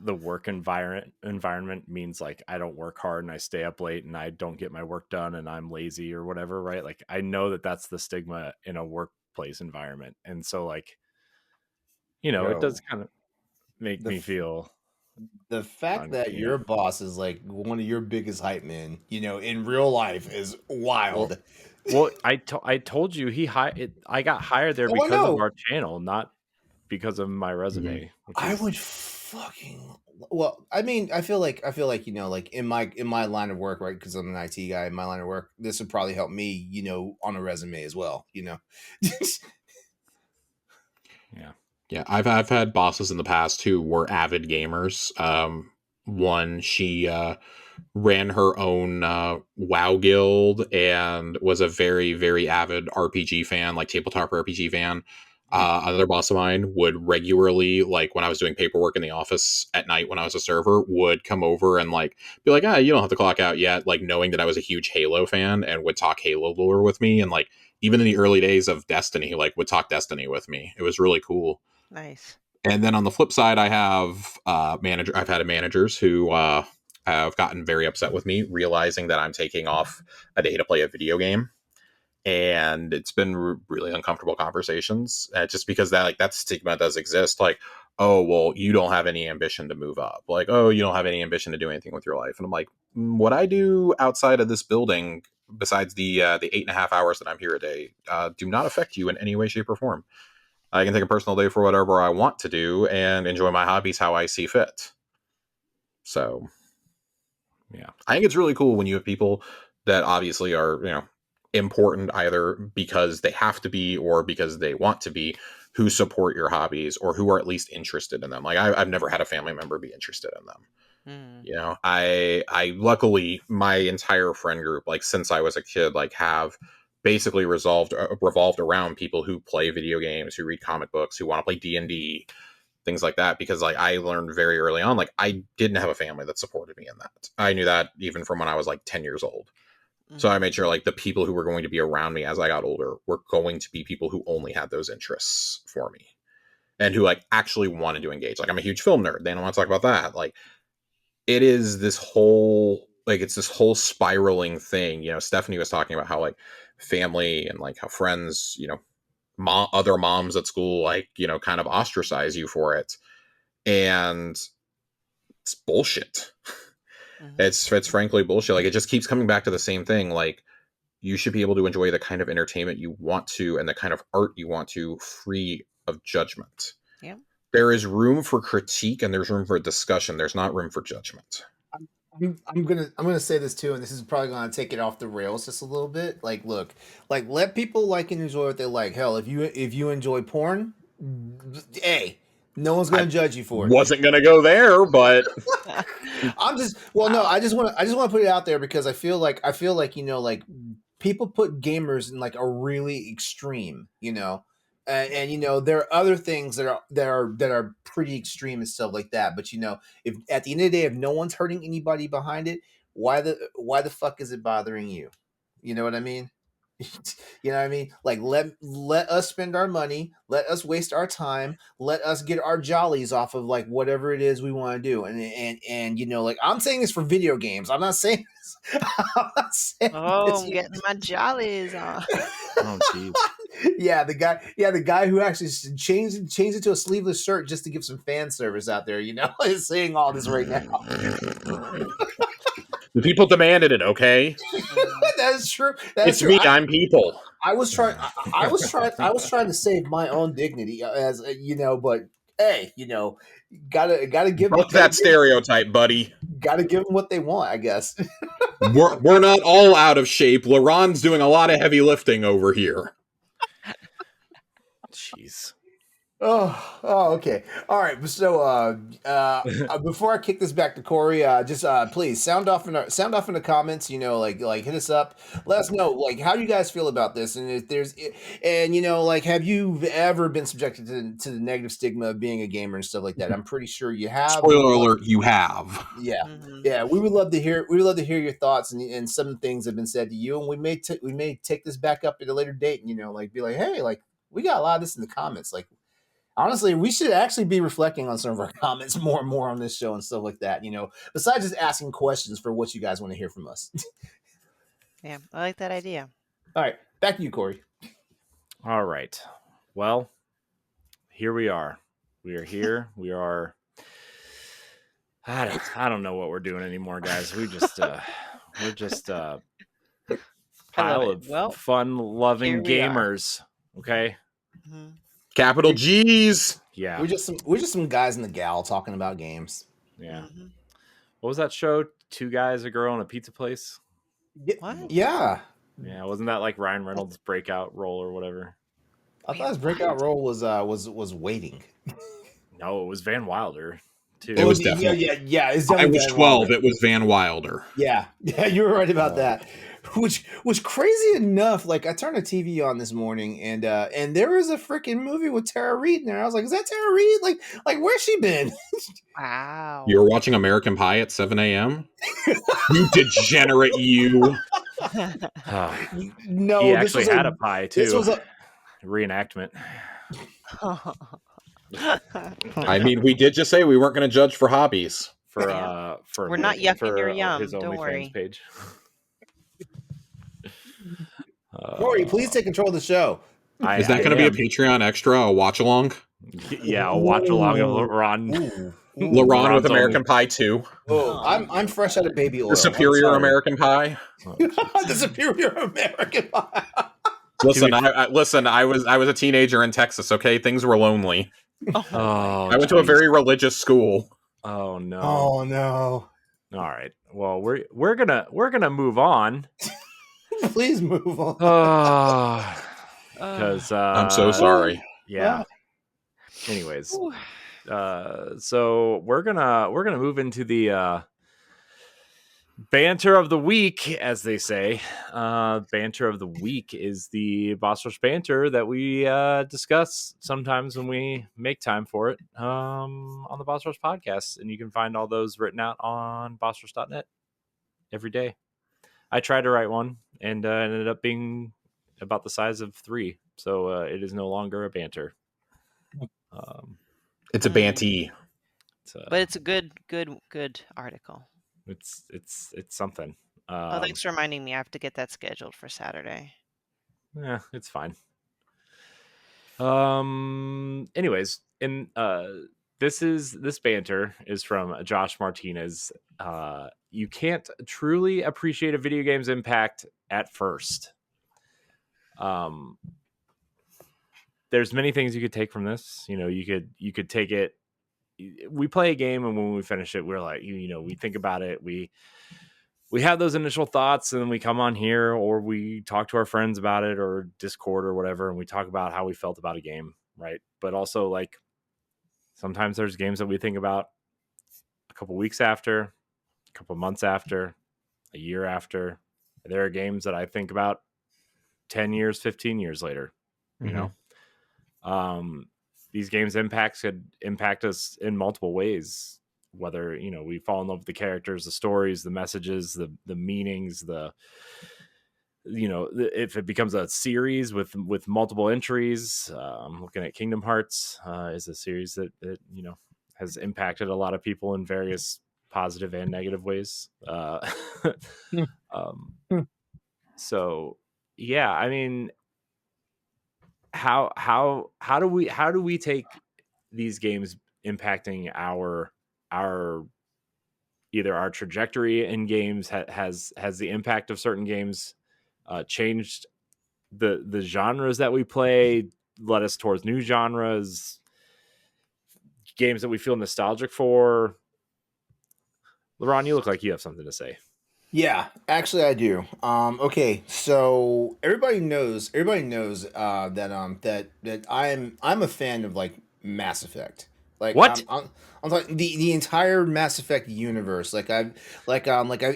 the work environment means like I don't work hard and I stay up late and I don't get my work done and I'm lazy or whatever, right? Like I know that that's the stigma in a workplace environment. And so like, it does kind of make me feel the fact that uncanny. your boss is like one of your biggest hype men, in real life is wild. Well, I told you I got hired there because of our channel, not because of my resume. I would fucking well. I mean, I feel like like in my line of work, right? Because I'm an IT guy. In my line of work, this would probably help me, on a resume as well. Yeah, I've had bosses in the past who were avid gamers. One, she ran her own WoW guild and was a very, very avid RPG fan, like tabletop RPG fan. Another boss of mine would regularly, like when I was doing paperwork in the office at night when I was a server, would come over and like be like, you don't have to clock out yet, like knowing that I was a huge Halo fan and would talk Halo lore with me. And like even in the early days of Destiny, like would talk Destiny with me. It was really cool. Nice. And then on the flip side, I have I've had managers who have gotten very upset with me, realizing that I'm taking off a day to play a video game, and it's been really uncomfortable conversations. Just because that stigma does exist. Like, oh well, you don't have any ambition to move up. Like, oh, you don't have any ambition to do anything with your life. And I'm like, what I do outside of this building, besides the 8.5 hours that I'm here a day, do not affect you in any way, shape, or form. I can take a personal day for whatever I want to do and enjoy my hobbies how I see fit. So, yeah, I think it's really cool when you have people that obviously are, important either because they have to be or because they want to be, who support your hobbies or who are at least interested in them. Like I've never had a family member be interested in them. I luckily my entire friend group, like since I was a kid, like have basically revolved around people who play video games, who read comic books, who want to play D&D, things like that. Because like I learned very early on, like I didn't have a family that supported me in that. I knew that even from when I was like 10 years old. So I made sure like the people who were going to be around me as I got older were going to be people who only had those interests for me and who like actually wanted to engage. Like I'm a huge film nerd. They don't want to talk about that. Like it is this whole it's this whole spiraling thing. Stephanie was talking about how like family and like how friends, other moms at school, like, kind of ostracize you for it. And it's bullshit. It's frankly bullshit. Like it just keeps coming back to the same thing. Like you should be able to enjoy the kind of entertainment you want to and the kind of art you want to, free of judgment. Yeah. There is room for critique and there's room for discussion. There's not room for judgment. I'm gonna say this too, and this is probably gonna take it off the rails just a little bit. Like, look, like let people like and enjoy what they like. Hell, if you enjoy porn, hey, No one's going to judge you for it. Wasn't gonna go there, but I'm just no. I just want to put it out there because I feel like like people put gamers in like a really extreme, and there are other things that are pretty extreme and stuff like that. But if at the end of the day, if no one's hurting anybody behind it, why the fuck is it bothering you? You know what I mean? You know what I mean? Like let us spend our money, let us waste our time, let us get our jollies off of like whatever it is we want to do. And like I'm saying this for video games. I'm not saying this. I'm not saying Oh, this. I'm getting my jollies on. Oh, jeez. Yeah, the guy who actually changed it to a sleeveless shirt just to give some fan service out there, is saying all this right now. the people demanded it. Okay, That is true. it's me. I'm people. I was trying to save my own dignity as but hey, gotta give Fuck that stereotype, buddy. gotta give them what they want, I guess. We're not all out of shape. LeRon's doing a lot of heavy lifting over here. Jeez. Oh, okay. All right. So, before I kick this back to Corey, just please sound off in the comments. Like hit us up. Let us know how do you guys feel about this, and if there's, and have you ever been subjected to the negative stigma of being a gamer and stuff like that? I'm pretty sure you have. Spoiler alert: you have. Yeah, yeah. We would love to hear. We would love to hear your thoughts and some things have been said to you, and we may take this back up at a later date, and be like, hey, we got a lot of this in the comments, Honestly, we should actually be reflecting on some of our comments more and more on this show and stuff like that, besides just asking questions for what you guys want to hear from us. Yeah, I like that idea. All right, back to you, Corey. All right. Well, here we are. We are here. We are. I don't know what we're doing anymore, guys. We're just a pile of fun-loving gamers. Okay. Mm-hmm. Capital G's. Yeah. We're just some guys in the gal talking about games. Yeah. Mm-hmm. What was that show? Two guys, a girl, and a pizza place. What? Yeah. Yeah. Wasn't that like Ryan Reynolds' breakout role or whatever? I thought his breakout role was waiting. No, it was Van Wilder. Too. It was definitely. Yeah. It's I definitely was Van 12. Wilder. It was Van Wilder. Yeah, you were right about that. Which was crazy enough. I turned the TV on this morning, and there was a freaking movie with Tara Reid in there. I was like, "Is that Tara Reid? Like where's she been?" Wow. You were watching American Pie at 7 a.m. You degenerate, you. No, he actually had a pie too. This was a reenactment. I mean, we did just say we weren't going to judge for hobbies. For we're not yucking your yum. His Don't worry. page. Corey, please take control of the show. Is that going to be a Patreon extra, a watch along? Yeah, I'll watch along of LeRon. LeRon with American Pie 2. Oh, I'm fresh out of baby oil. The superior American Pie. The superior American Pie. Listen, I was a teenager in Texas. Okay, things were lonely. Oh, I went to a very religious school. Oh no. Oh no. All right. Well, we're gonna move on. Please move on. Because I'm so sorry. Yeah. Anyways, so we're gonna move into the banter of the week, as they say. Banter of the week is the Boss Rush banter that we discuss sometimes when we make time for it on the Boss Rush podcast, and you can find all those written out on bossrush.net every day. I tried to write one, and it ended up being about the size of 3, so it is no longer a banter. It's a banty. But it's a good article. It's something. Thanks for reminding me. I have to get that scheduled for Saturday. Yeah, it's fine. Anyways, this banter is from Josh Martinez. You can't truly appreciate a video game's impact at first. There's many things you could take from this. You could take it. We play a game, and when we finish it, we're like, we think about it. We have those initial thoughts, and then we come on here, or we talk to our friends about it, or Discord or whatever, and we talk about how we felt about a game, right? But also, Sometimes there's games that we think about a couple weeks after, a couple months after, a year after. There are games that I think about 10 years, 15 years later, you know. These games could impact us in multiple ways, whether, you know, we fall in love with the characters, the stories, the messages, the meanings, you know, if it becomes a series with multiple entries. I'm looking at Kingdom Hearts is a series that you know, has impacted a lot of people in various positive and negative ways. So yeah, I mean, how do we take these games impacting our either our trajectory in games? Has the impact of certain games changed the genres that we play, led us towards new genres, games that we feel nostalgic for? LeRon, you look like you have something to say. Yeah, actually I do. Okay, so everybody knows that I'm a fan of like Mass Effect. Like What? I'm talking the entire Mass Effect universe. I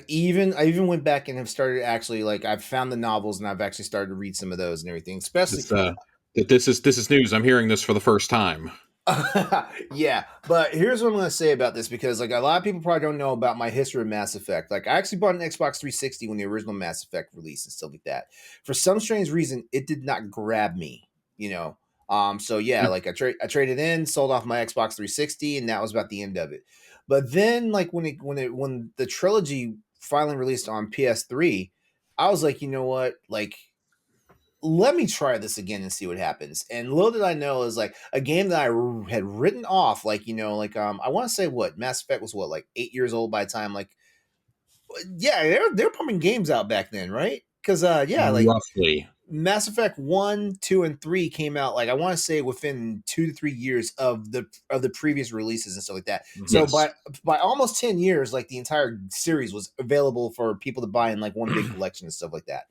even went back and have started actually like I've found the novels and I've actually started to read some of those and everything. Especially This is news. I'm hearing this for the first time. yeah, but here's what I'm going to say about this, because like a lot of people probably don't know about my history of Mass Effect. Like I actually bought an Xbox 360 when the original Mass Effect released and stuff like that. For some strange reason, it did not grab me, you know. So yeah, like I traded in, sold off my Xbox 360, and that was about the end of it. But then like when the trilogy finally released on PS3, I was like, you know what? Like let me try this again and see what happens. And little did I know, is like a game that I had written off, like, you know, like I want to say what Mass Effect was, what, like 8 years old by the time, like, yeah, they're pumping games out back then, right? Because yeah, like Roughly. Mass Effect 1, 2, and 3 came out, like I want to say within 2 to 3 years of the previous releases and stuff like that. So Yes. by almost 10 years, like the entire series was available for people to buy in like one big collection and stuff like that.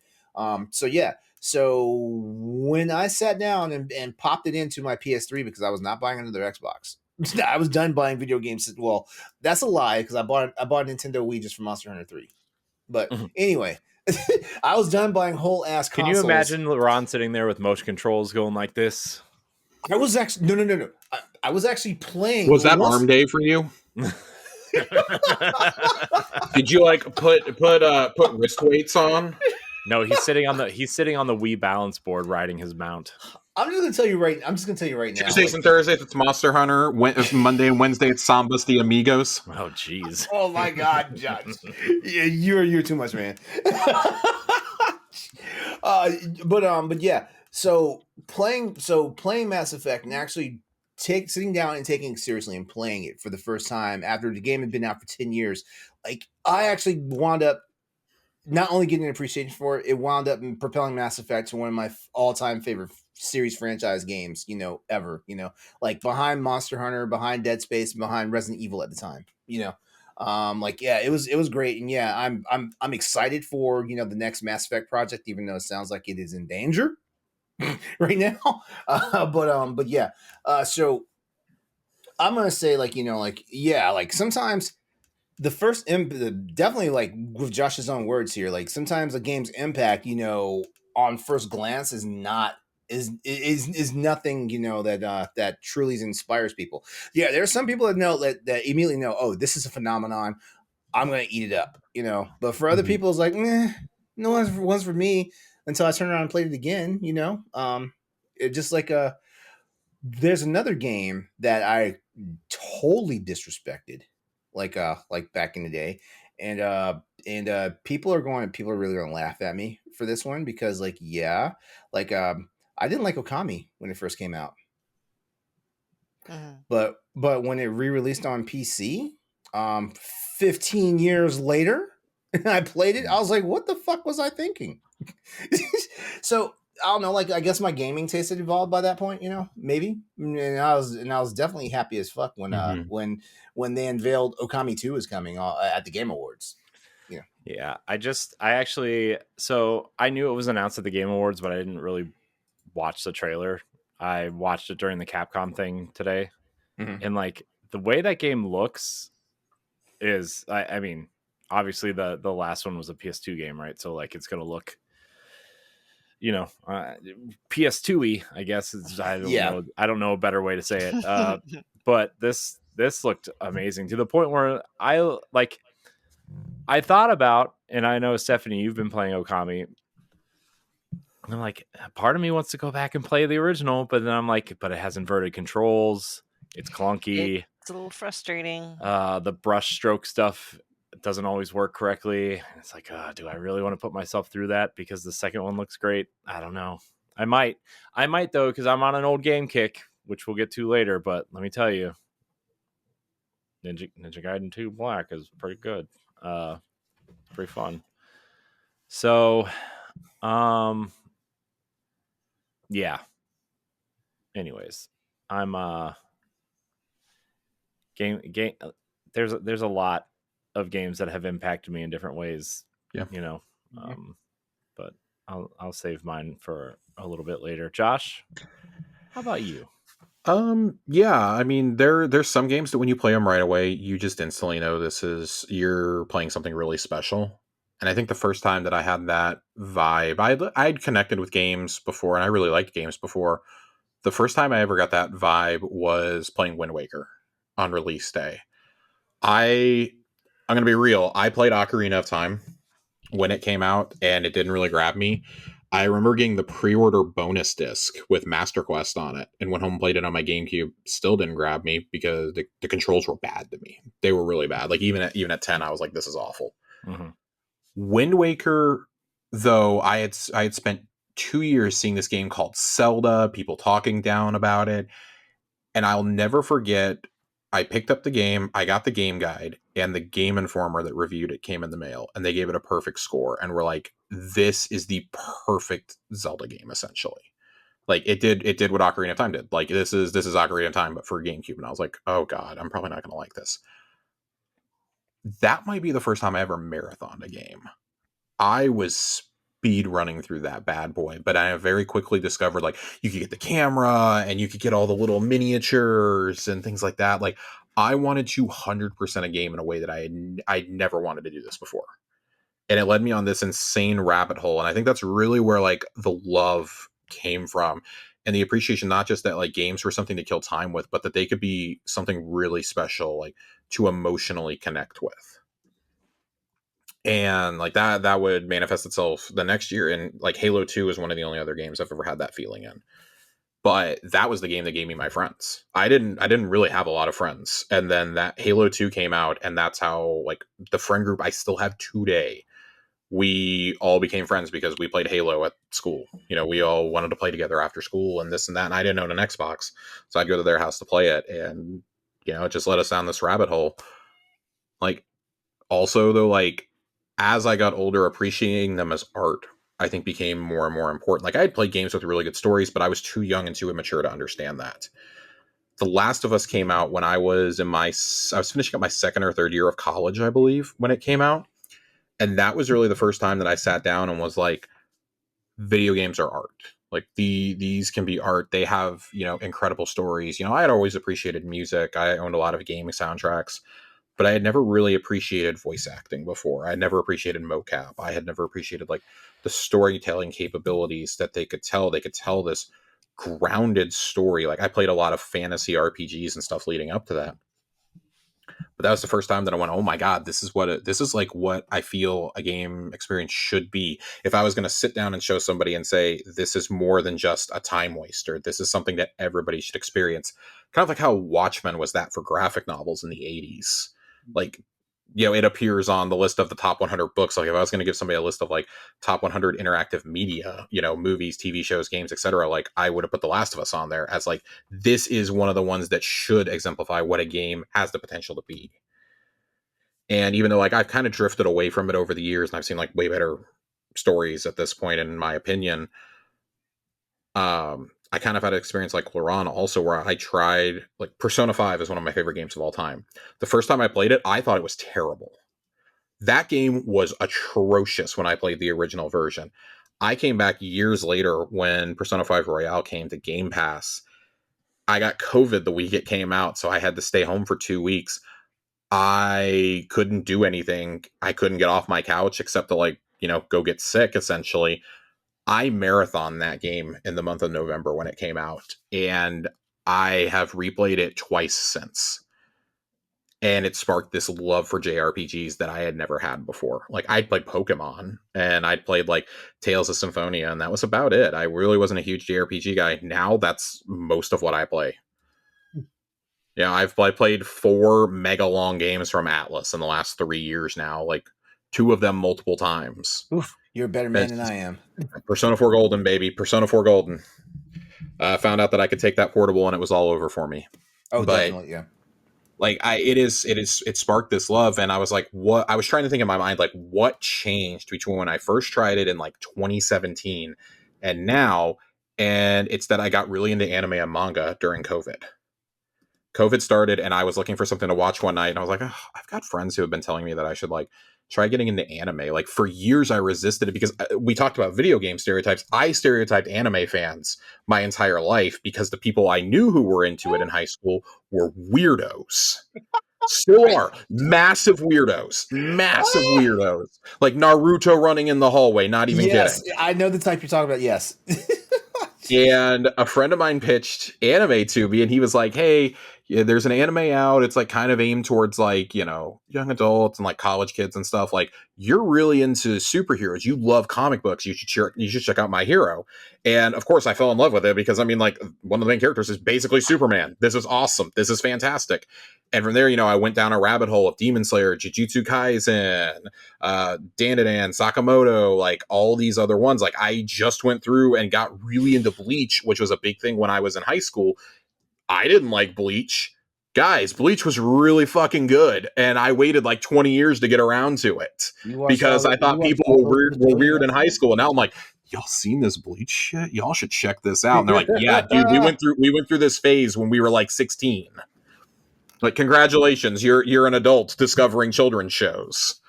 So yeah. So when I sat down and popped it into my PS3, because I was not buying another Xbox. I was done buying video games. Well, that's a lie, because I bought Nintendo Wii just for Monster Hunter 3. But anyway, I was done buying whole ass Can consoles. you imagine LeRon sitting there with motion controls going like this? I was actually no. I was actually playing. Was that Arm Day for you? Did you like put wrist weights on? No, he's sitting on the Wii balance board riding his mount. I'm just gonna tell you right now. Tuesdays and Thursdays it's Monster Hunter. Monday and Wednesday it's Sambas de Amigos. Oh, jeez. Oh my God, Josh. Yeah, you're too much, man. But yeah. So playing Mass Effect and actually sitting down and taking it seriously and playing it for the first time after the game had been out for 10 years, like I actually wound up not only getting an appreciation for it, it wound up propelling Mass Effect to one of my all-time favorite series franchise games, you know, ever, you know, like behind Monster Hunter, behind Dead Space, behind Resident Evil at the time, you know. Like yeah, it was great, and yeah, I'm excited for, you know, the next Mass Effect project, even though it sounds like it is in danger right now. But yeah, so I'm gonna say, like, you know, like yeah, like sometimes the first definitely, like with Josh's own words here, like sometimes a game's impact, you know, on first glance is not is nothing, you know, that truly inspires people. Yeah, there are some people that know that immediately know, oh, this is a phenomenon, I'm gonna eat it up, you know. But for other people, it's like, no one's for me, until I turn around and played it again, you know. It just like there's another game that I totally disrespected, like back in the day, and people are really going to laugh at me for this one, because like yeah, like I didn't like Okami when it first came out, but when it re-released on PC, 15 years later, and I played it, I was like, what the fuck was I thinking? So I don't know, like I guess my gaming taste had evolved by that point, you know, maybe. And I was definitely happy as fuck when when they unveiled Okami 2 is coming at the Game Awards. Yeah. Yeah, so I knew it was announced at the Game Awards, but I didn't really watch the trailer. I watched it during the Capcom thing today. And like the way that game looks is, I mean, obviously the last one was a PS2 game, right? So like it's gonna look, PS2y, I guess. I don't know a better way to say it. But this looked amazing to the point where I thought about, and I know Stephanie, you've been playing Okami. And I'm like, part of me wants to go back and play the original, but then I'm like, but it has inverted controls. It's clunky. It's a little frustrating. The brush stroke stuff doesn't always work correctly. It's like, do I really want to put myself through that because the second one looks great? I don't know. I might though, because I'm on an old game kick, which we'll get to later. But let me tell you, Ninja Gaiden 2 Black is pretty good. Pretty fun. So, yeah. Anyways, I'm game. There's a lot of games that have impacted me in different ways. Yeah. But I'll save mine for a little bit later. Josh, how about you? Yeah, I mean, there's some games that when you play them right away, you just instantly know you're playing something really special. And I think the first time that I had that vibe, I'd connected with games before, and I really liked games before. The first time I ever got that vibe was playing Wind Waker on release day. I'm gonna be real. I played Ocarina of Time when it came out, and it didn't really grab me. I remember getting the pre-order bonus disc with Master Quest on it, and went home and played it on my GameCube. Still didn't grab me because the controls were bad to me. They were really bad. Like even at 10, I was like, "This is awful." Mm-hmm. Wind Waker, though, I had spent 2 years seeing this game called Zelda, people talking down about it, and I'll never forget. I picked up the game, I got the game guide, and the Game Informer that reviewed it came in the mail, and they gave it a perfect score, and we're like, this is the perfect Zelda game, essentially. Like it did what Ocarina of Time did. Like this is Ocarina of Time, but for GameCube, and I was like, oh god, I'm probably not gonna like this. That might be the first time I ever marathoned a game. I was speed running through that bad boy, but I very quickly discovered like you could get the camera and you could get all the little miniatures and things like that. Like I wanted 200% a game in a way that I'd never wanted to do this before. And it led me on this insane rabbit hole. And I think that's really where like the love came from, and the appreciation, not just that like games were something to kill time with, but that they could be something really special, like to emotionally connect with. And like that would manifest itself the next year. And like Halo 2 is one of the only other games I've ever had that feeling in. But that was the game that gave me my friends. I didn't really have a lot of friends. And then that Halo 2 came out, and that's how like the friend group I still have today, we all became friends because we played Halo at school. We all wanted to play together after school and this and that. And I didn't own an Xbox, so I'd go to their house to play it. And, it just led us down this rabbit hole. Like also though, like, as I got older, appreciating them as art, I think became more and more important. Like I had played games with really good stories, but I was too young and too immature to understand that. The Last of Us came out when I was finishing up my second or third year of college, I believe, when it came out. And that was really the first time that I sat down and was like, video games are art. Like these can be art. They have, incredible stories. I had always appreciated music. I owned a lot of gaming soundtracks, but I had never really appreciated voice acting before. I had never appreciated mocap. I had never appreciated like the storytelling capabilities that they could tell. They could tell this grounded story. Like I played a lot of fantasy RPGs and stuff leading up to that. But that was the first time that I went, oh my god, this is like what I feel a game experience should be. If I was going to sit down and show somebody and say, this is more than just a time waster, this is something that everybody should experience. Kind of like how Watchmen was that for graphic novels in the 80s. Like, it appears on the list of the top 100 books. Like if I was going to give somebody a list of like top 100 interactive media, movies, TV shows, games, etc., like I would have put The Last of Us on there as like, this is one of the ones that should exemplify what a game has the potential to be. And even though like I've kind of drifted away from it over the years, and I've seen like way better stories at this point, in my opinion, I kind of had an experience like LeRon also, where I tried, like Persona 5 is one of my favorite games of all time. The first time I played it, I thought it was terrible. That game was atrocious when I played the original version. I came back years later when Persona 5 Royale came to Game Pass, I got COVID the week it came out, so I had to stay home for 2 weeks. I couldn't do anything. I couldn't get off my couch except to, like, go get sick, essentially. I marathoned that game in the month of November when it came out, and I have replayed it twice since. And it sparked this love for JRPGs that I had never had before. Like, I'd played Pokemon, and I'd played, like, Tales of Symphonia, and that was about it. I really wasn't a huge JRPG guy. Now that's most of what I play. Yeah, I've played 4 mega long games from Atlas in the last 3 years now, like 2 of them multiple times. Oof, you're a better man than I am. Persona 4 Golden, baby. Persona 4 Golden. Found out that I could take that portable and it was all over for me. Oh, but definitely, yeah. Like, it sparked this love, and I was like, what? I was trying to think in my mind, like, what changed between when I first tried it in like 2017 and now, and it's that I got really into anime and manga during COVID. COVID started, and I was looking for something to watch one night, and I was like, oh, I've got friends who have been telling me that I should, like, try getting into anime. Like, for years I resisted it because we talked about video game stereotypes. I stereotyped anime fans my entire life because the people I knew who were into it in high school were weirdos. Still are. Massive weirdos. Like Naruto running in the hallway, not even yes, kidding. I know the type you're talking about, yes. And a friend of mine pitched anime to me, and he was like, hey, yeah, there's an anime out. It's like kind of aimed towards, like, young adults and like college kids and stuff. Like, you're really into superheroes. You love comic books. You should check out My Hero. And of course I fell in love with it because, I mean, like, one of the main characters is basically Superman. This is awesome. This is fantastic. And from there, I went down a rabbit hole of Demon Slayer, Jujutsu Kaisen, Dandadan, Sakamoto, like all these other ones. Like, I just went through and got really into Bleach, which was a big thing when I was in high school. I didn't like Bleach. Guys, Bleach was really fucking good, and I waited like 20 years to get around to it because I thought people were weird in high school, and now I'm like, y'all seen this Bleach shit? Y'all should check this out. And they're like, yeah, dude, we went through this phase when we were like 16. Like, congratulations, you're an adult discovering children's shows.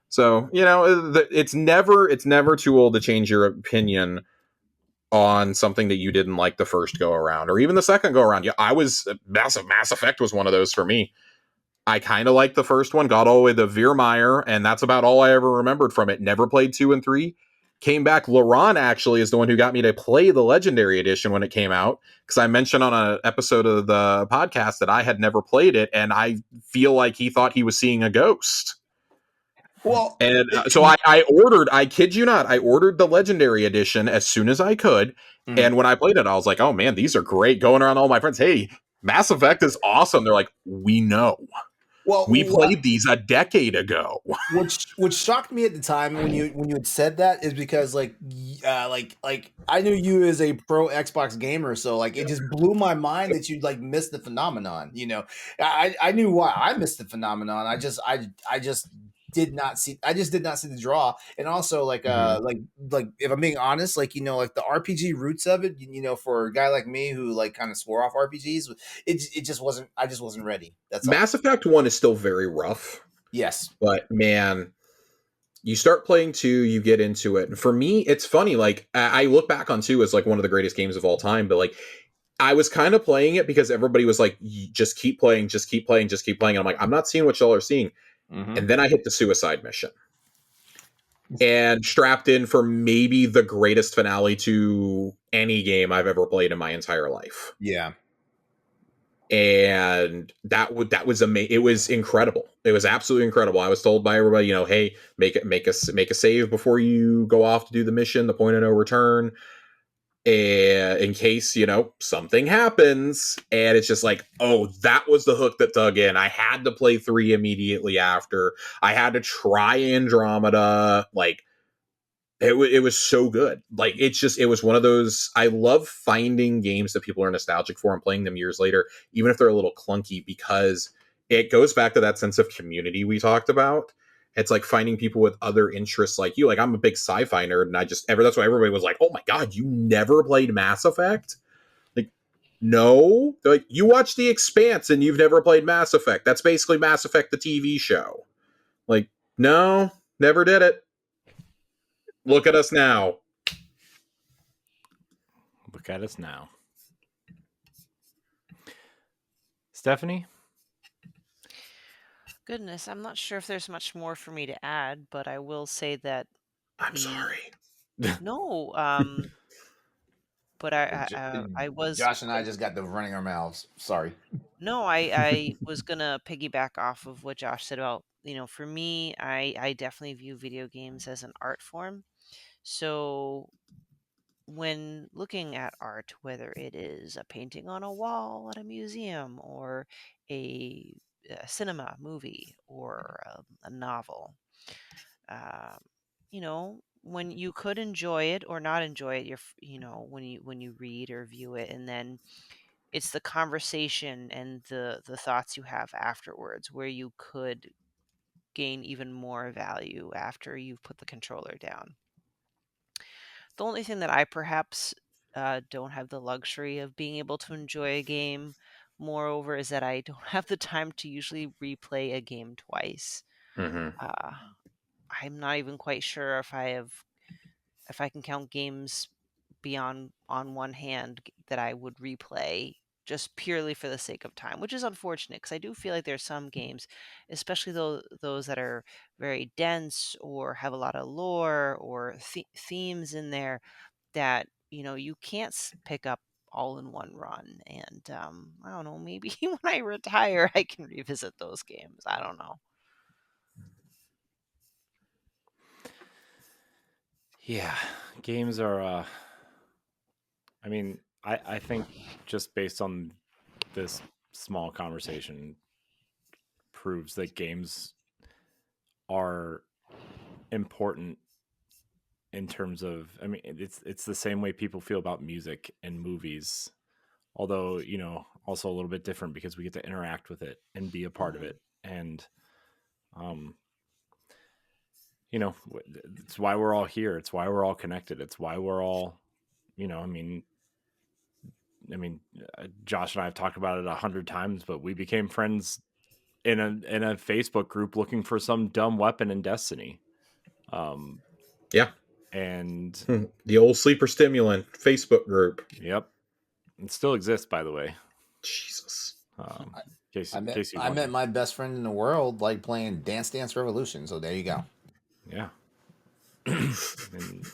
So, it's never too old to change your opinion on something that you didn't like the first go around or even the second go around. Yeah, Mass Effect was one of those for me. I kind of liked the first one, got all the way to Veermeyer, and that's about all I ever remembered from it. Never played 2 and 3. Came back. LeRon actually is the one who got me to play the Legendary Edition when it came out, because I mentioned on an episode of the podcast that I had never played it, and I feel like he thought he was seeing a ghost. Well, and so I kid you not, I ordered the Legendary Edition as soon as I could. And when I played it, I was like, oh man, these are great. Going around all my friends, hey, Mass Effect is awesome. They're like, we know. Well, we played these a decade ago. Which shocked me at the time when you had said that is because like I knew you as a pro Xbox gamer, so like it just blew my mind that you'd like missed the phenomenon. I knew why I missed the phenomenon. I just did not see the draw. And also like if I'm being honest, like like the RPG roots of it, for a guy like me who like kind of swore off RPGs, it just wasn't, I just wasn't ready. That's Mass Effect 1 is still very rough. Yes. But man, you start playing 2, you get into it. And for me, it's funny, like I look back on 2 as like one of the greatest games of all time, but like I was kind of playing it because everybody was like, just keep playing. And I'm like, I'm not seeing what y'all are seeing. And then I hit the suicide mission and strapped in for maybe the greatest finale to any game I've ever played in my entire life. Yeah. And that was amazing. It was incredible. It was absolutely incredible. I was told by everybody, hey, make a save before you go off to do the mission, the point of no return. And in case, something happens. And it's just like, oh, that was the hook that dug in. I had to play 3 immediately after. I had to try Andromeda. Like, it was so good. Like, it was one of those, I love finding games that people are nostalgic for and playing them years later, even if they're a little clunky, because it goes back to that sense of community we talked about. It's like finding people with other interests like you. Like, I'm a big sci-fi nerd, and that's why everybody was like, oh my God, you never played Mass Effect? Like, no. They're like, you watch The Expanse and you've never played Mass Effect. That's basically Mass Effect, the TV show. Like, no, never did it. Look at us now. Stephanie? Goodness, I'm not sure if there's much more for me to add, but I will say that I'm the sorry. no, but I was Josh and I just got the running our mouths. Sorry. no, I was gonna piggyback off of what Josh said about, for me, I definitely view video games as an art form. So when looking at art, whether it is a painting on a wall at a museum or a, cinema movie or a novel, um, when you could enjoy it or not enjoy it, when you read or view it, and then it's the conversation and the thoughts you have afterwards where you could gain even more value after you've put the controller down. The only thing that I perhaps don't have the luxury of being able to enjoy a game, moreover, is that I don't have the time to usually replay a game twice. Mm-hmm. Uh, I'm not even quite sure if I can count games beyond on one hand that I would replay just purely for the sake of time, which is unfortunate because I do feel like there's some games, especially those that are very dense or have a lot of lore or themes in there that you can't pick up all in one run. And I don't know, maybe when I retire, I can revisit those games. I don't know. Yeah, games are. I mean, I think just based on this small conversation proves that games are important in terms of. I mean, it's the same way people feel about music and movies, although also a little bit different because we get to interact with it and be a part of it, and um, it's why we're all here. It's why we're all connected. It's why we're all, I mean, Josh and I have talked about it 100 times, but we became friends in a Facebook group looking for some dumb weapon in Destiny. Yeah. And the old sleeper stimulant Facebook group. Yep, it still exists, by the way. Jesus. I met my best friend in the world like playing Dance Dance Revolution. So there you go. Yeah. And,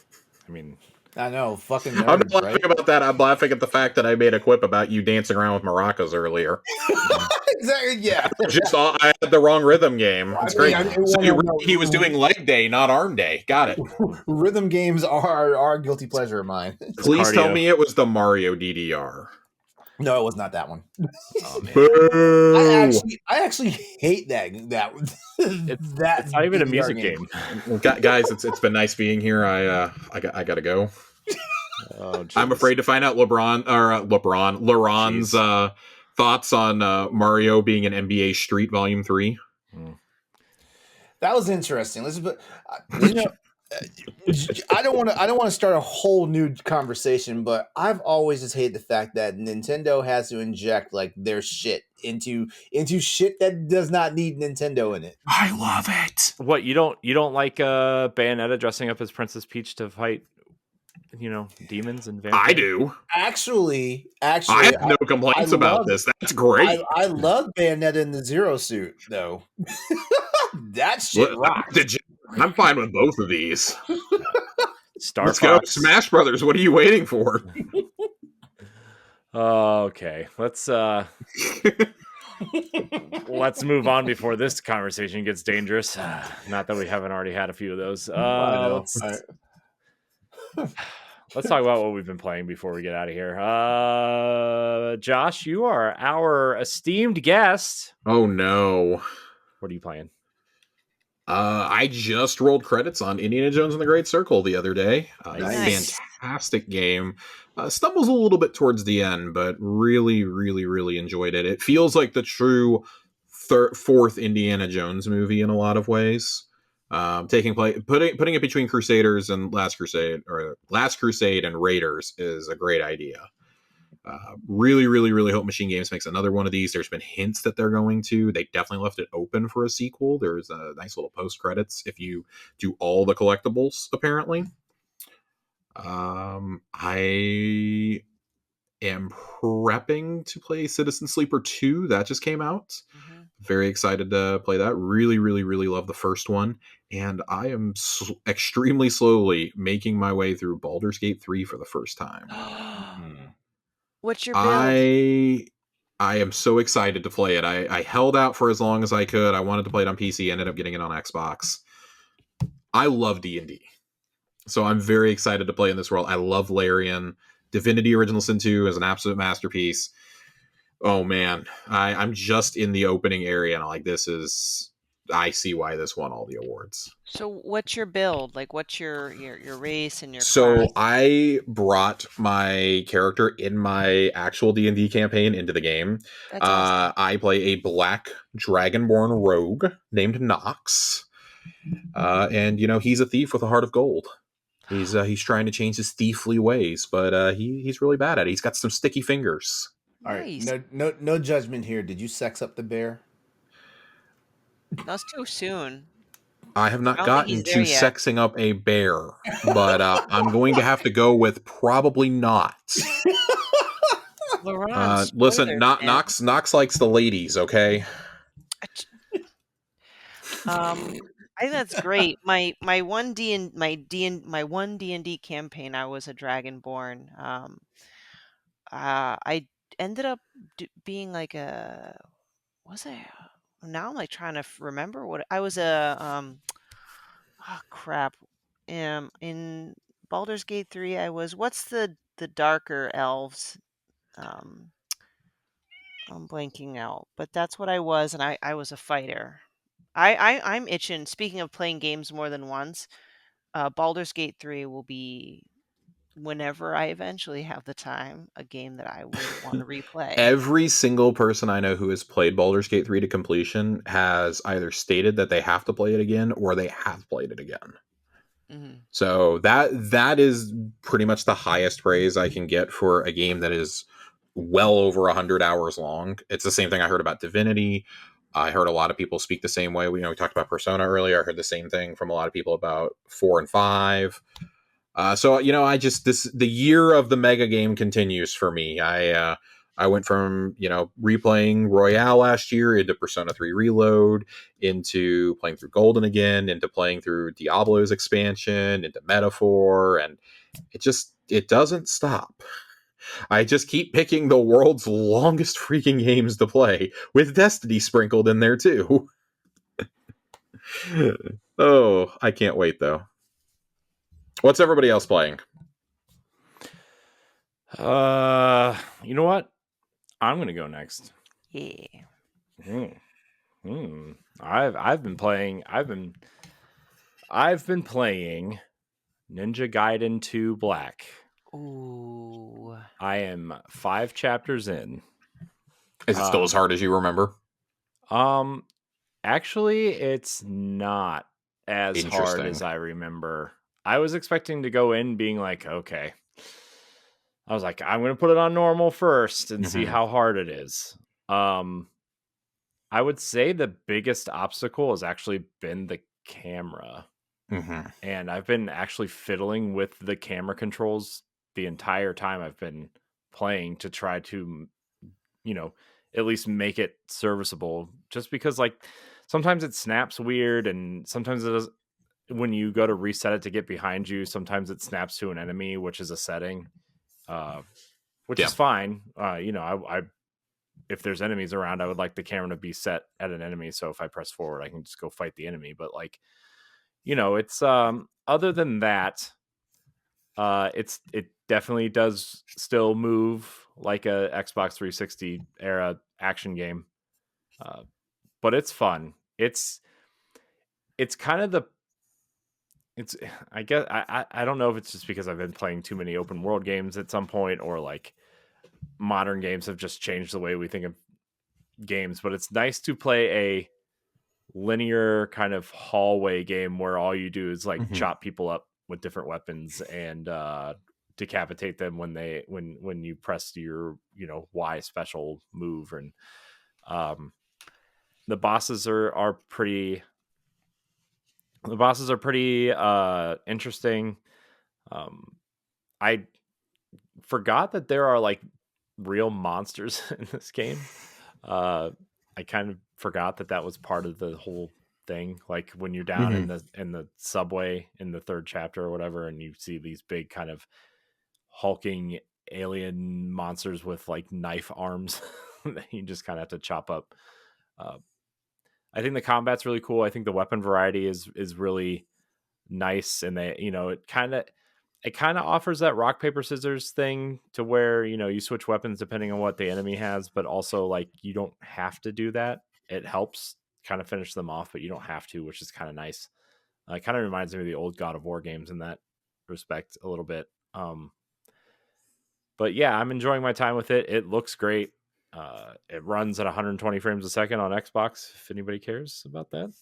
I mean, I know, fucking nerds, I'm not laughing right? about that. I'm laughing at the fact that I made a quip about you dancing around with maracas earlier. Exactly. Yeah. I had the wrong rhythm game. It's great. So he was doing leg day, not arm day. Got it. Rhythm games are a guilty pleasure of mine. Please tell me it was the Mario DDR. No, it was not that one. Oh man. Boo! I actually hate that. It's not even a music game. Guys, it's been nice being here. I gotta go. Oh, I'm afraid to find out LeRon's thoughts on Mario being an NBA Street Volume 3. That was interesting. I don't want to start a whole new conversation, but I've always just hated the fact that Nintendo has to inject like their shit into shit that does not need Nintendo in it. I love it. What, you don't like Bayonetta dressing up as Princess Peach to fight demons and vampires? I do. Actually, I have no complaints about this. That's great. I love Bayonetta in the Zero suit, though. That shit rocks. I'm fine with both of these. Let's go, Smash Brothers. What are you waiting for? Okay, let's move on before this conversation gets dangerous. Not that we haven't already had a few of those. Let's talk about what we've been playing before we get out of here. Josh, you are our esteemed guest. Oh no. What are you playing? I just rolled credits on Indiana Jones and the Great Circle the other day. Nice. Fantastic game. Stumbles a little bit towards the end, but really, really, really enjoyed it. It feels like the true fourth Indiana Jones movie in a lot of ways. Taking place, putting it between Crusaders and Last Crusade and Raiders is a great idea. Really, really, really hope Machine Games makes another one of these. There's been hints that they're going to. They definitely left it open for a sequel. There's a nice little post credits if you do all the collectibles, apparently. I am prepping to play Citizen Sleeper 2. That just came out. Mm-hmm. Very excited to play that. Really, really, really love the first one. And I am extremely slowly making my way through Baldur's Gate 3 for the first time. What's your build? I am so excited to play it. I held out for as long as I could. I wanted to play it on PC, ended up getting it on Xbox. I love D&D. So I'm very excited to play in this world. I love Larian. Divinity Original Sin 2 is an absolute masterpiece. Oh man, I'm just in the opening area and I'm like, I see why this won all the awards. So what's your build? Like, what's your race and your So class? I brought my character in my actual D&D campaign into the game. That's awesome. I play a black dragonborn rogue named Nox. And he's a thief with a heart of gold. He's trying to change his thiefly ways, but he's really bad at it. He's got some sticky fingers. All right, Nice. no judgment here. Did you sex up the bear? That's too soon. I have I not don't think gotten he's to there yet. sexing up a bear, but I'm going to have to go with probably not. LeRon, Listen, spoilers, man. Nox likes the ladies, okay? I think that's great. My one D and D campaign, I was a dragonborn. I ended up being like a was I? Now I'm like trying to remember what I was oh crap. In Baldur's Gate 3, I was what's the darker elves? Um, I'm blanking out, but that's what I was, and I was a fighter. I'm itching. Speaking of playing games more than once, Baldur's Gate 3 will be whenever I eventually have the time, a game that I will want to replay. Every single person I know who has played Baldur's Gate 3 to completion has either stated that they have to play it again or they have played it again. Mm-hmm. So that is pretty much the highest praise I can get for a game that is well over 100 hours long. It's the same thing I heard about Divinity. I heard a lot of people speak the same way. We talked about Persona earlier. I heard the same thing from a lot of people about 4 and 5. So the year of the mega game continues for me. I went from replaying Royale last year into Persona 3 Reload, into playing through Golden again, into playing through Diablo's expansion, into Metaphor, and it doesn't stop. I just keep picking the world's longest freaking games to play, with Destiny sprinkled in there too. Oh, I can't wait though. What's everybody else playing? You know what? I'm gonna go next. Yeah. I've been playing Ninja Gaiden 2 Black. Ooh. I am 5 chapters in. Is it still as hard as you remember? Actually, it's not as hard as I remember. I was expecting to go in being like, okay. I was like, I'm going to put it on normal first and see how hard it is. I would say the biggest obstacle has actually been the camera. And I've been actually fiddling with the camera controls the entire time I've been playing to try to, at least make it serviceable. Just because, like, sometimes it snaps weird, and sometimes it does. When you go to reset it to get behind you, sometimes it snaps to an enemy, which is a setting, which is fine. I if there's enemies around, I would like the camera to be set at an enemy, so if I press forward, I can just go fight the enemy. But like, it's other than that, it definitely does still move like a Xbox 360 era action game, but it's fun. It's kind of I guess I don't know if it's just because I've been playing too many open world games at some point, or like modern games have just changed the way we think of games, but it's nice to play a linear kind of hallway game where all you do is like chop people up with different weapons and decapitate them when you press your Y special move. And the bosses are pretty interesting. I forgot that there are like real monsters in this game. I kind of forgot that was part of the whole thing. Like when you're down in the subway in the third chapter or whatever, and you see these big kind of hulking alien monsters with like knife arms that you just kind of have to chop up. I think the combat's really cool. I think the weapon variety is really nice, and they, it kind of offers that rock paper scissors thing to where you switch weapons depending on what the enemy has, but also like you don't have to do that. It helps kind of finish them off, but you don't have to, which is kind of nice. It kind of reminds me of the old God of War games in that respect a little bit. But yeah, I'm enjoying my time with it. It looks great. It runs at 120 frames a second on Xbox, if anybody cares about that.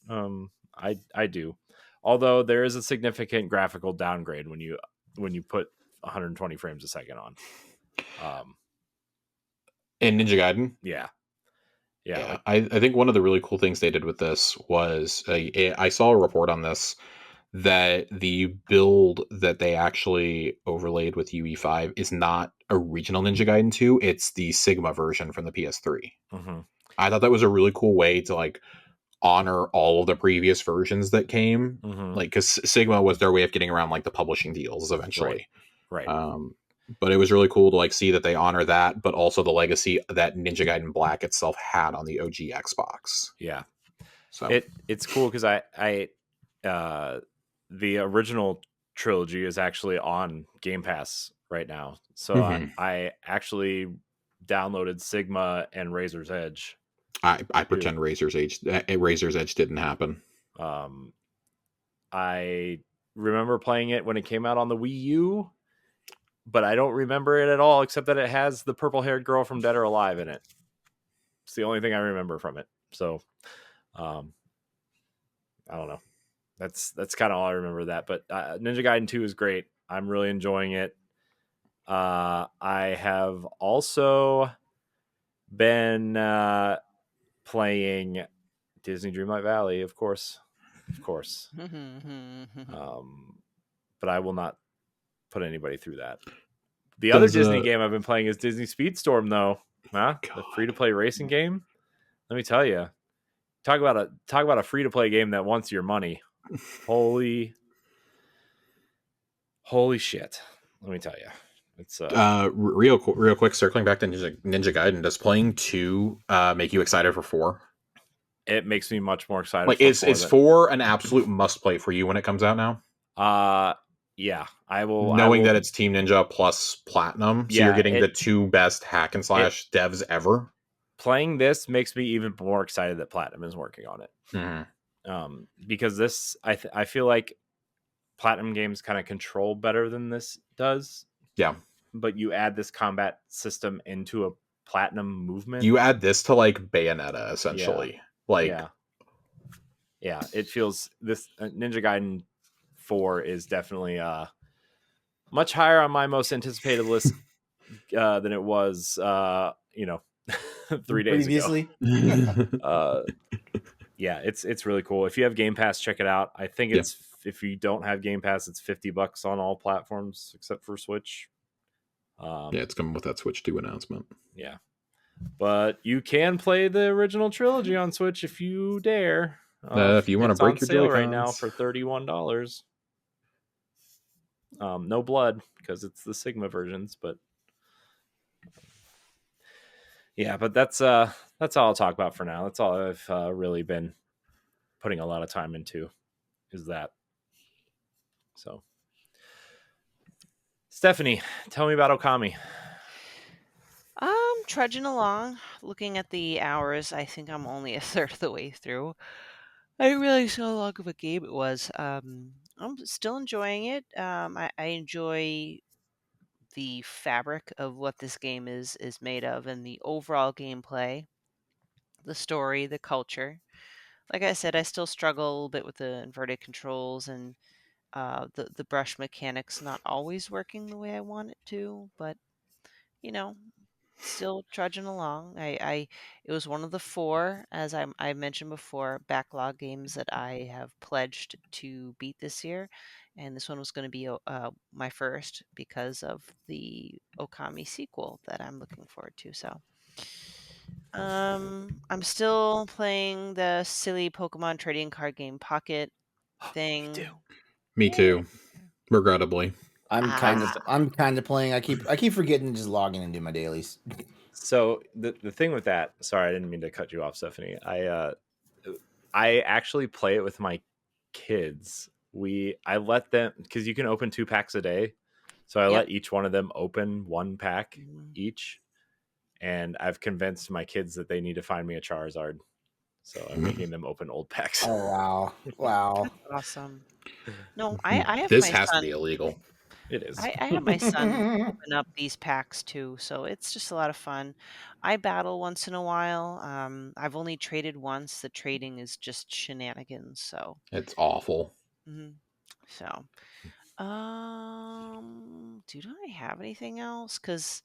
I do. Although there is a significant graphical downgrade when you put 120 frames a second on. In Ninja Gaiden? Yeah. Yeah, I think one of the really cool things they did with this was I saw a report on this that the build that they actually overlaid with UE5 is not original Ninja Gaiden 2. It's the Stigma version from the PS3. Mm-hmm. I thought that was a really cool way to like honor all of the previous versions that came. Mm-hmm. Like, because Stigma was their way of getting around like the publishing deals eventually. Right. But it was really cool to like see that they honor that, but also the legacy that Ninja Gaiden Black itself had on the OG Xbox. Yeah. So it's cool because I the original trilogy is actually on Game Pass right now. So I actually downloaded Sigma and Razor's Edge. I pretend Razor's Edge didn't happen. I remember playing it when it came out on the Wii U, but I don't remember it at all, except that it has the purple-haired girl from Dead or Alive in it. It's the only thing I remember from it. So, I don't know. That's kind of all I remember that. But Ninja Gaiden 2 is great. I'm really enjoying it. I have also been playing Disney Dreamlight Valley, of course. But I will not put anybody through that. The other Disney game I've been playing is Disney Speedstorm, though. Huh? The free-to-play racing game. Let me tell you, talk about a free-to-play game that wants your money. Holy shit! Let me tell you, it's real quick. Circling back to Ninja Gaiden, does playing 2 make you excited for 4? It makes me much more excited. Like, is 4 an absolute must play for you when it comes out now? Yeah, I will. Knowing that it's Team Ninja plus Platinum, so you're getting the 2 best hack and slash devs ever. Playing this makes me even more excited that Platinum is working on it. Because this, I feel like Platinum games kind of control better than this does. Yeah, but you add this combat system into a Platinum movement. You add this to like Bayonetta, essentially. Yeah. It feels this Ninja Gaiden 4 is definitely much higher on my most anticipated list than it was 3 days previously. Ago. Yeah, it's really cool. If you have Game Pass, check it out. I think it's if you don't have Game Pass, it's $50 on all platforms except for Switch. It's coming with that Switch 2 announcement. Yeah, but you can play the original trilogy on Switch if you dare. If you want to break your sale Joy-Cons right now for $31. No blood because it's the Sigma versions, but yeah, but that's all I'll talk about for now. That's all I've really been putting a lot of time into is that. So, Stephanie, tell me about Okami. I'm trudging along, looking at the hours. I think I'm only a third of the way through. I didn't realize how long of a game it was. I'm still enjoying it. I enjoy the fabric of what this game is made of, and the overall gameplay, the story, the culture. Like I said, I still struggle a little bit with the inverted controls and the brush mechanics not always working the way I want it to, but you know, still trudging along. It was one of the 4, as I mentioned before, backlog games that I have pledged to beat this year, and this one was going to be my first because of the Okami sequel that I'm looking forward to. So, I'm still playing the silly Pokemon trading card game Pocket thing. Me Yeah. too, regrettably. I'm Ah. kind of playing. I keep forgetting to just log in and do my dailies. So the thing with that, sorry, I didn't mean to cut you off, Stephanie. I actually play it with my kids. I let them, because you can open 2 packs a day, so I Yep. let each one of them open 1 pack Mhm. each, and I've convinced my kids that they need to find me a Charizard, so I'm making them open old packs. Oh wow, wow. Awesome. No, I have This my has to son. be illegal. It is. I have my son open up these packs too, so it's just a lot of fun. I battle once in a while. I've only traded once. The trading is just shenanigans. So, It's awful. mhm. So, do I have anything else? Because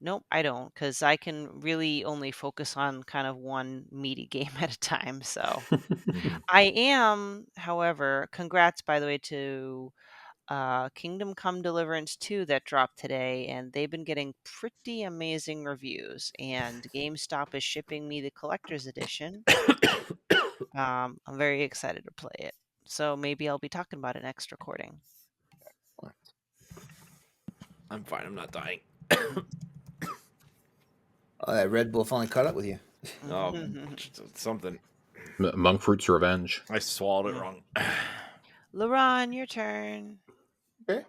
nope, I don't. Because I can really only focus on kind of one meaty game at a time. So, Mhm. I am, however, congrats by the way to Kingdom Come Deliverance 2 that dropped today, and they've been getting pretty amazing reviews. And GameStop is shipping me the collector's edition. I'm very excited to play it. So maybe I'll be talking about it next recording. I'm fine. I'm not dying. Oh, that Red Bull finally caught up with you. Oh, something. Monk Fruit's Revenge. I swallowed it wrong. LeRon, your turn. Okay.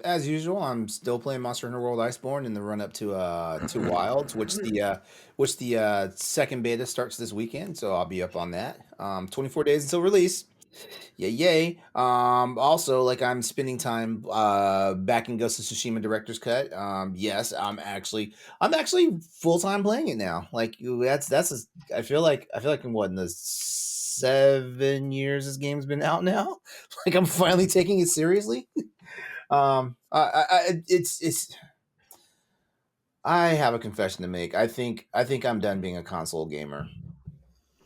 As usual, I'm still playing Monster Hunter World Iceborne in the run up to Wilds, which the second beta starts this weekend, so I'll be up on that. 24 days until release. Yay, yay. Also, like, I'm spending time back in Ghost of Tsushima Director's Cut. Yes, I'm actually full time playing it now. Like, I feel like in what, in the 7 years this game's been out now. Like, I'm finally taking it seriously. It's I have a confession to make. I think I'm done being a console gamer.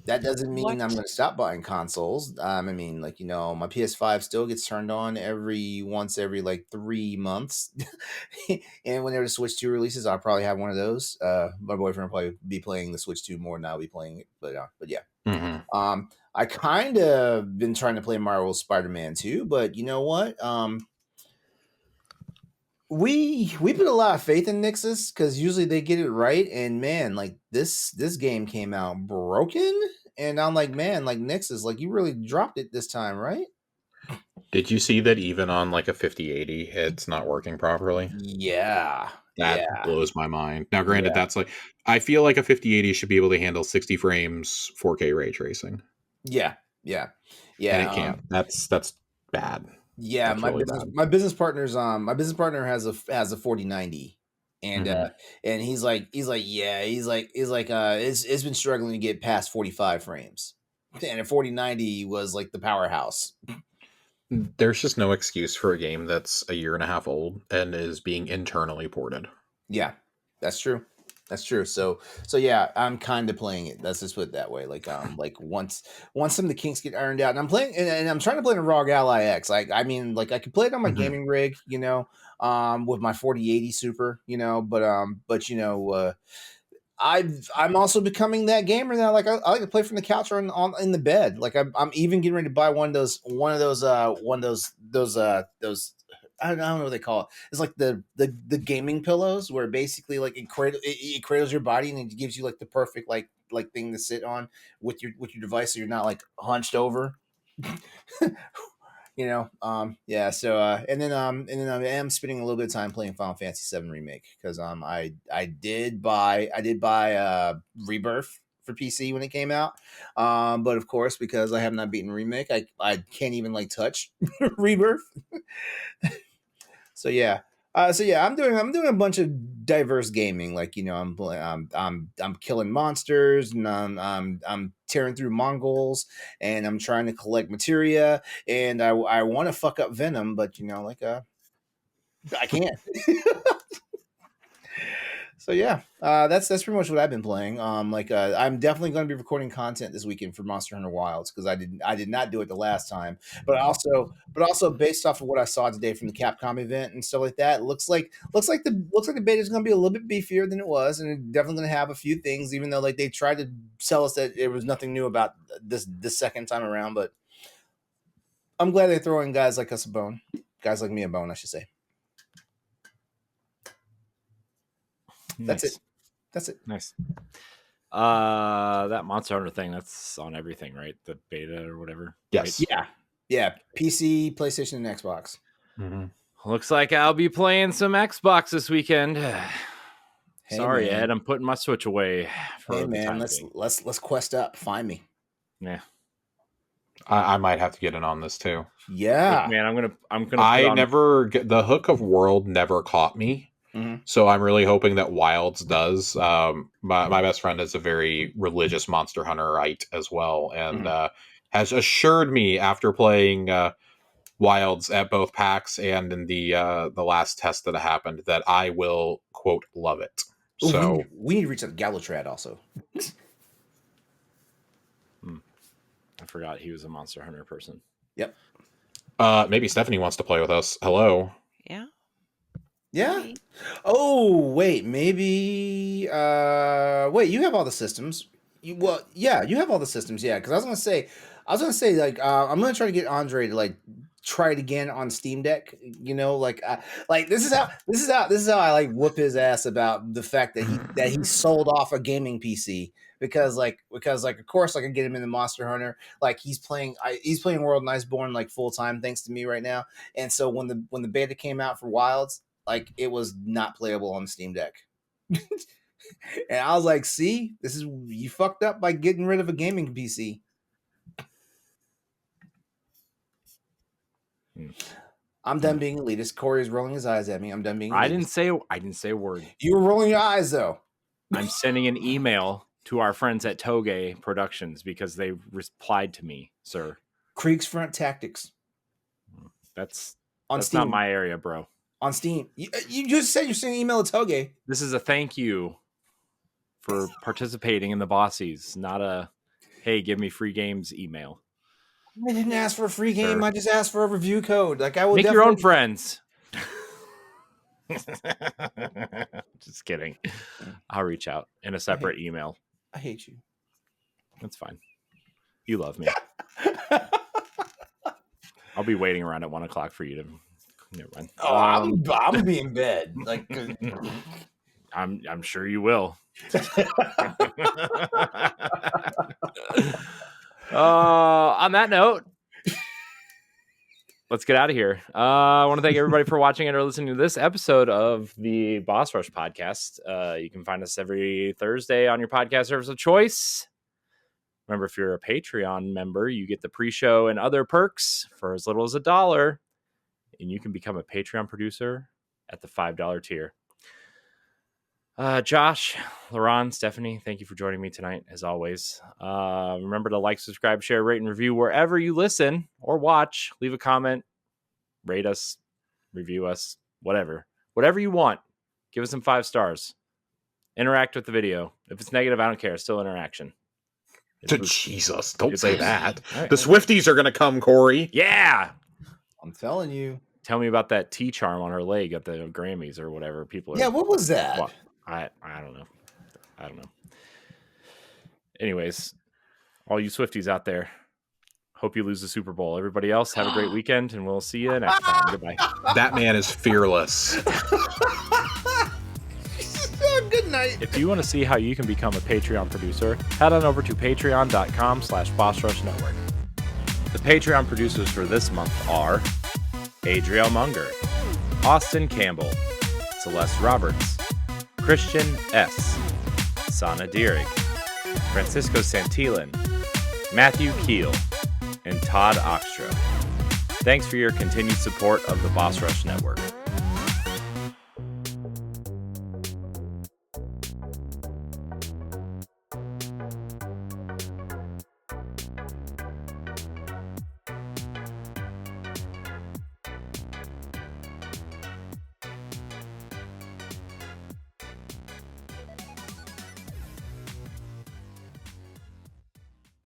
That doesn't What? mean I'm going to stop buying consoles. I mean, like, my PS5 still gets turned on every like 3 months, and whenever the Switch 2 releases, I'll probably have one of those. My boyfriend will probably be playing the Switch 2 more than I'll be playing it, but yeah. Mm-hmm. I kind of been trying to play Marvel Spider-Man 2, but you know what? We put a lot of faith in Nixus because usually they get it right, and man, like this game came out broken, and I'm like, man, like Nixus, like you really dropped it this time, right? Did you see that even on like a 5080, it's not working properly? Yeah, That yeah, blows my mind. Now, granted, yeah, that's like, I feel like a 5080 should be able to handle 60 frames, 4K ray tracing, yeah, yeah, and yeah. it can't. That's bad. Yeah, That's really bad. my business partner has a 4090, and Mm-hmm. it's been struggling to get past 45 frames, and a 4090 was like the powerhouse. There's just no excuse for a game that's a year and a half old and is being internally ported. Yeah, that's true. That's true. So yeah, I'm kind of playing it. Let's just put it that way. Like once some of the kinks get ironed out, and I'm playing, and I'm trying to play in ROG Ally X. Like, I mean, like I could play it on my Mm-hmm. gaming rig, with my 4080 Super, but I'm also becoming that gamer now. Like, I like to play from the couch or on in the bed. Like, I'm even getting ready to buy those. I don't know what they call it. It's like the gaming pillows where basically like it cradles your body and it gives you like the perfect like thing to sit on with your device, so you're not like hunched over. Yeah, so and then I am spending a little bit of time playing Final Fantasy VII Remake because I did buy Rebirth for PC when it came out, but of course, because I have not beaten Remake, I can't even like touch Rebirth. So yeah, I'm doing a bunch of diverse gaming. Like, I'm killing monsters, and I'm tearing through Mongols, and I'm trying to collect materia, and I want to fuck up Venom, but I can't. So yeah, that's pretty much what I've been playing. I'm definitely going to be recording content this weekend for Monster Hunter Wilds because I did not do it the last time. But also based off of what I saw today from the Capcom event and stuff like that, the beta is going to be a little bit beefier than it was, and it's definitely going to have a few things. Even though like they tried to tell us that there was nothing new about this second time around, but I'm glad they're throwing guys like us a bone, guys like me a bone, I should say. Nice. That's it. Nice. That Monster Hunter thing, that's on everything, right? The beta or whatever. Yes. Right? Yeah. PC, PlayStation, and Xbox. Mm-hmm. Looks like I'll be playing some Xbox this weekend. Sorry, man. Ed. I'm putting my Switch away. Hey man, let's quest up. Find me. Yeah. I might have to get in on this too. Yeah. Look, man, I'm gonna. I never get the hook of World never caught me. Mm-hmm. So I'm really hoping that Wilds does. My best friend is a very religious Monster Hunterite as well, and has assured me after playing Wilds at both PAX and in the last test that happened that I will quote love it. So we need to reach out to Galatrad also. I forgot he was a Monster Hunter person. Yep. Maybe Stephanie wants to play with us. Hello. Yeah. Yeah. Maybe. Oh wait, maybe. Wait, you have all the systems. You have all the systems. Yeah, because I was gonna say like I'm gonna try to get Andre to like try it again on Steam Deck. You know, like this is how I like whoop his ass about the fact that he sold off a gaming PC. Because of course I can get him in the Monster Hunter. Like he's playing World and Iceborne like full time thanks to me right now. And so when the beta came out for Wilds, like it was not playable on the Steam Deck. And I was like, see, you fucked up by getting rid of a gaming PC. I'm done being elitist. Corey is rolling his eyes at me. I'm done being elitist. I didn't say a word. You were rolling your eyes though. I'm sending an email to our friends at Toge Productions because they replied to me, sir. Krieg's Front Tactics. That's Steam. Not my area, bro. On Steam. You just said you're sending an email to Toge. This is a thank you for participating in the Bossies, not a, hey, give me free games email. I didn't ask for a free game. Sure. I just asked for a review code. Like I will make your own friends. Just kidding. I'll reach out in a separate email. I hate you. That's fine. You love me. I'll be waiting around at 1:00 for you to. Never mind. Oh, I'm gonna be in bed. Like, I'm sure you will. On that note, let's get out of here. I want to thank everybody for watching and or listening to this episode of the Boss Rush podcast. You can find us every Thursday on your podcast service of choice. Remember, if you're a Patreon member, you get the pre-show and other perks for as little as $1, and you can become a Patreon producer at the $5 tier. Josh, LeRon, Stephanie, thank you for joining me tonight, as always. Remember to like, subscribe, share, rate, and review wherever you listen or watch. Leave a comment, rate us, review us, whatever you want. Give us some 5 stars. Interact with the video. If it's negative, I don't care. It's still interaction. Jesus, don't say that. Right. The Swifties are going to come, Corey. Yeah. I'm telling you. Tell me about that T-charm on her leg at the Grammys or whatever. People are. Yeah, what was that? Well, I don't know. Anyways, all you Swifties out there, hope you lose the Super Bowl. Everybody else, have a great weekend, and we'll see you next time. Goodbye. That man is fearless. Good night. If you want to see how you can become a Patreon producer, head on over to patreon.com/BossRushNetwork. The Patreon producers for this month are Adriel Munger, Austin Campbell, Celeste Roberts, Christian S., Sana Dierig, Francisco Santillan, Matthew Keel, and Todd Oxtra. Thanks for your continued support of the Boss Rush Network.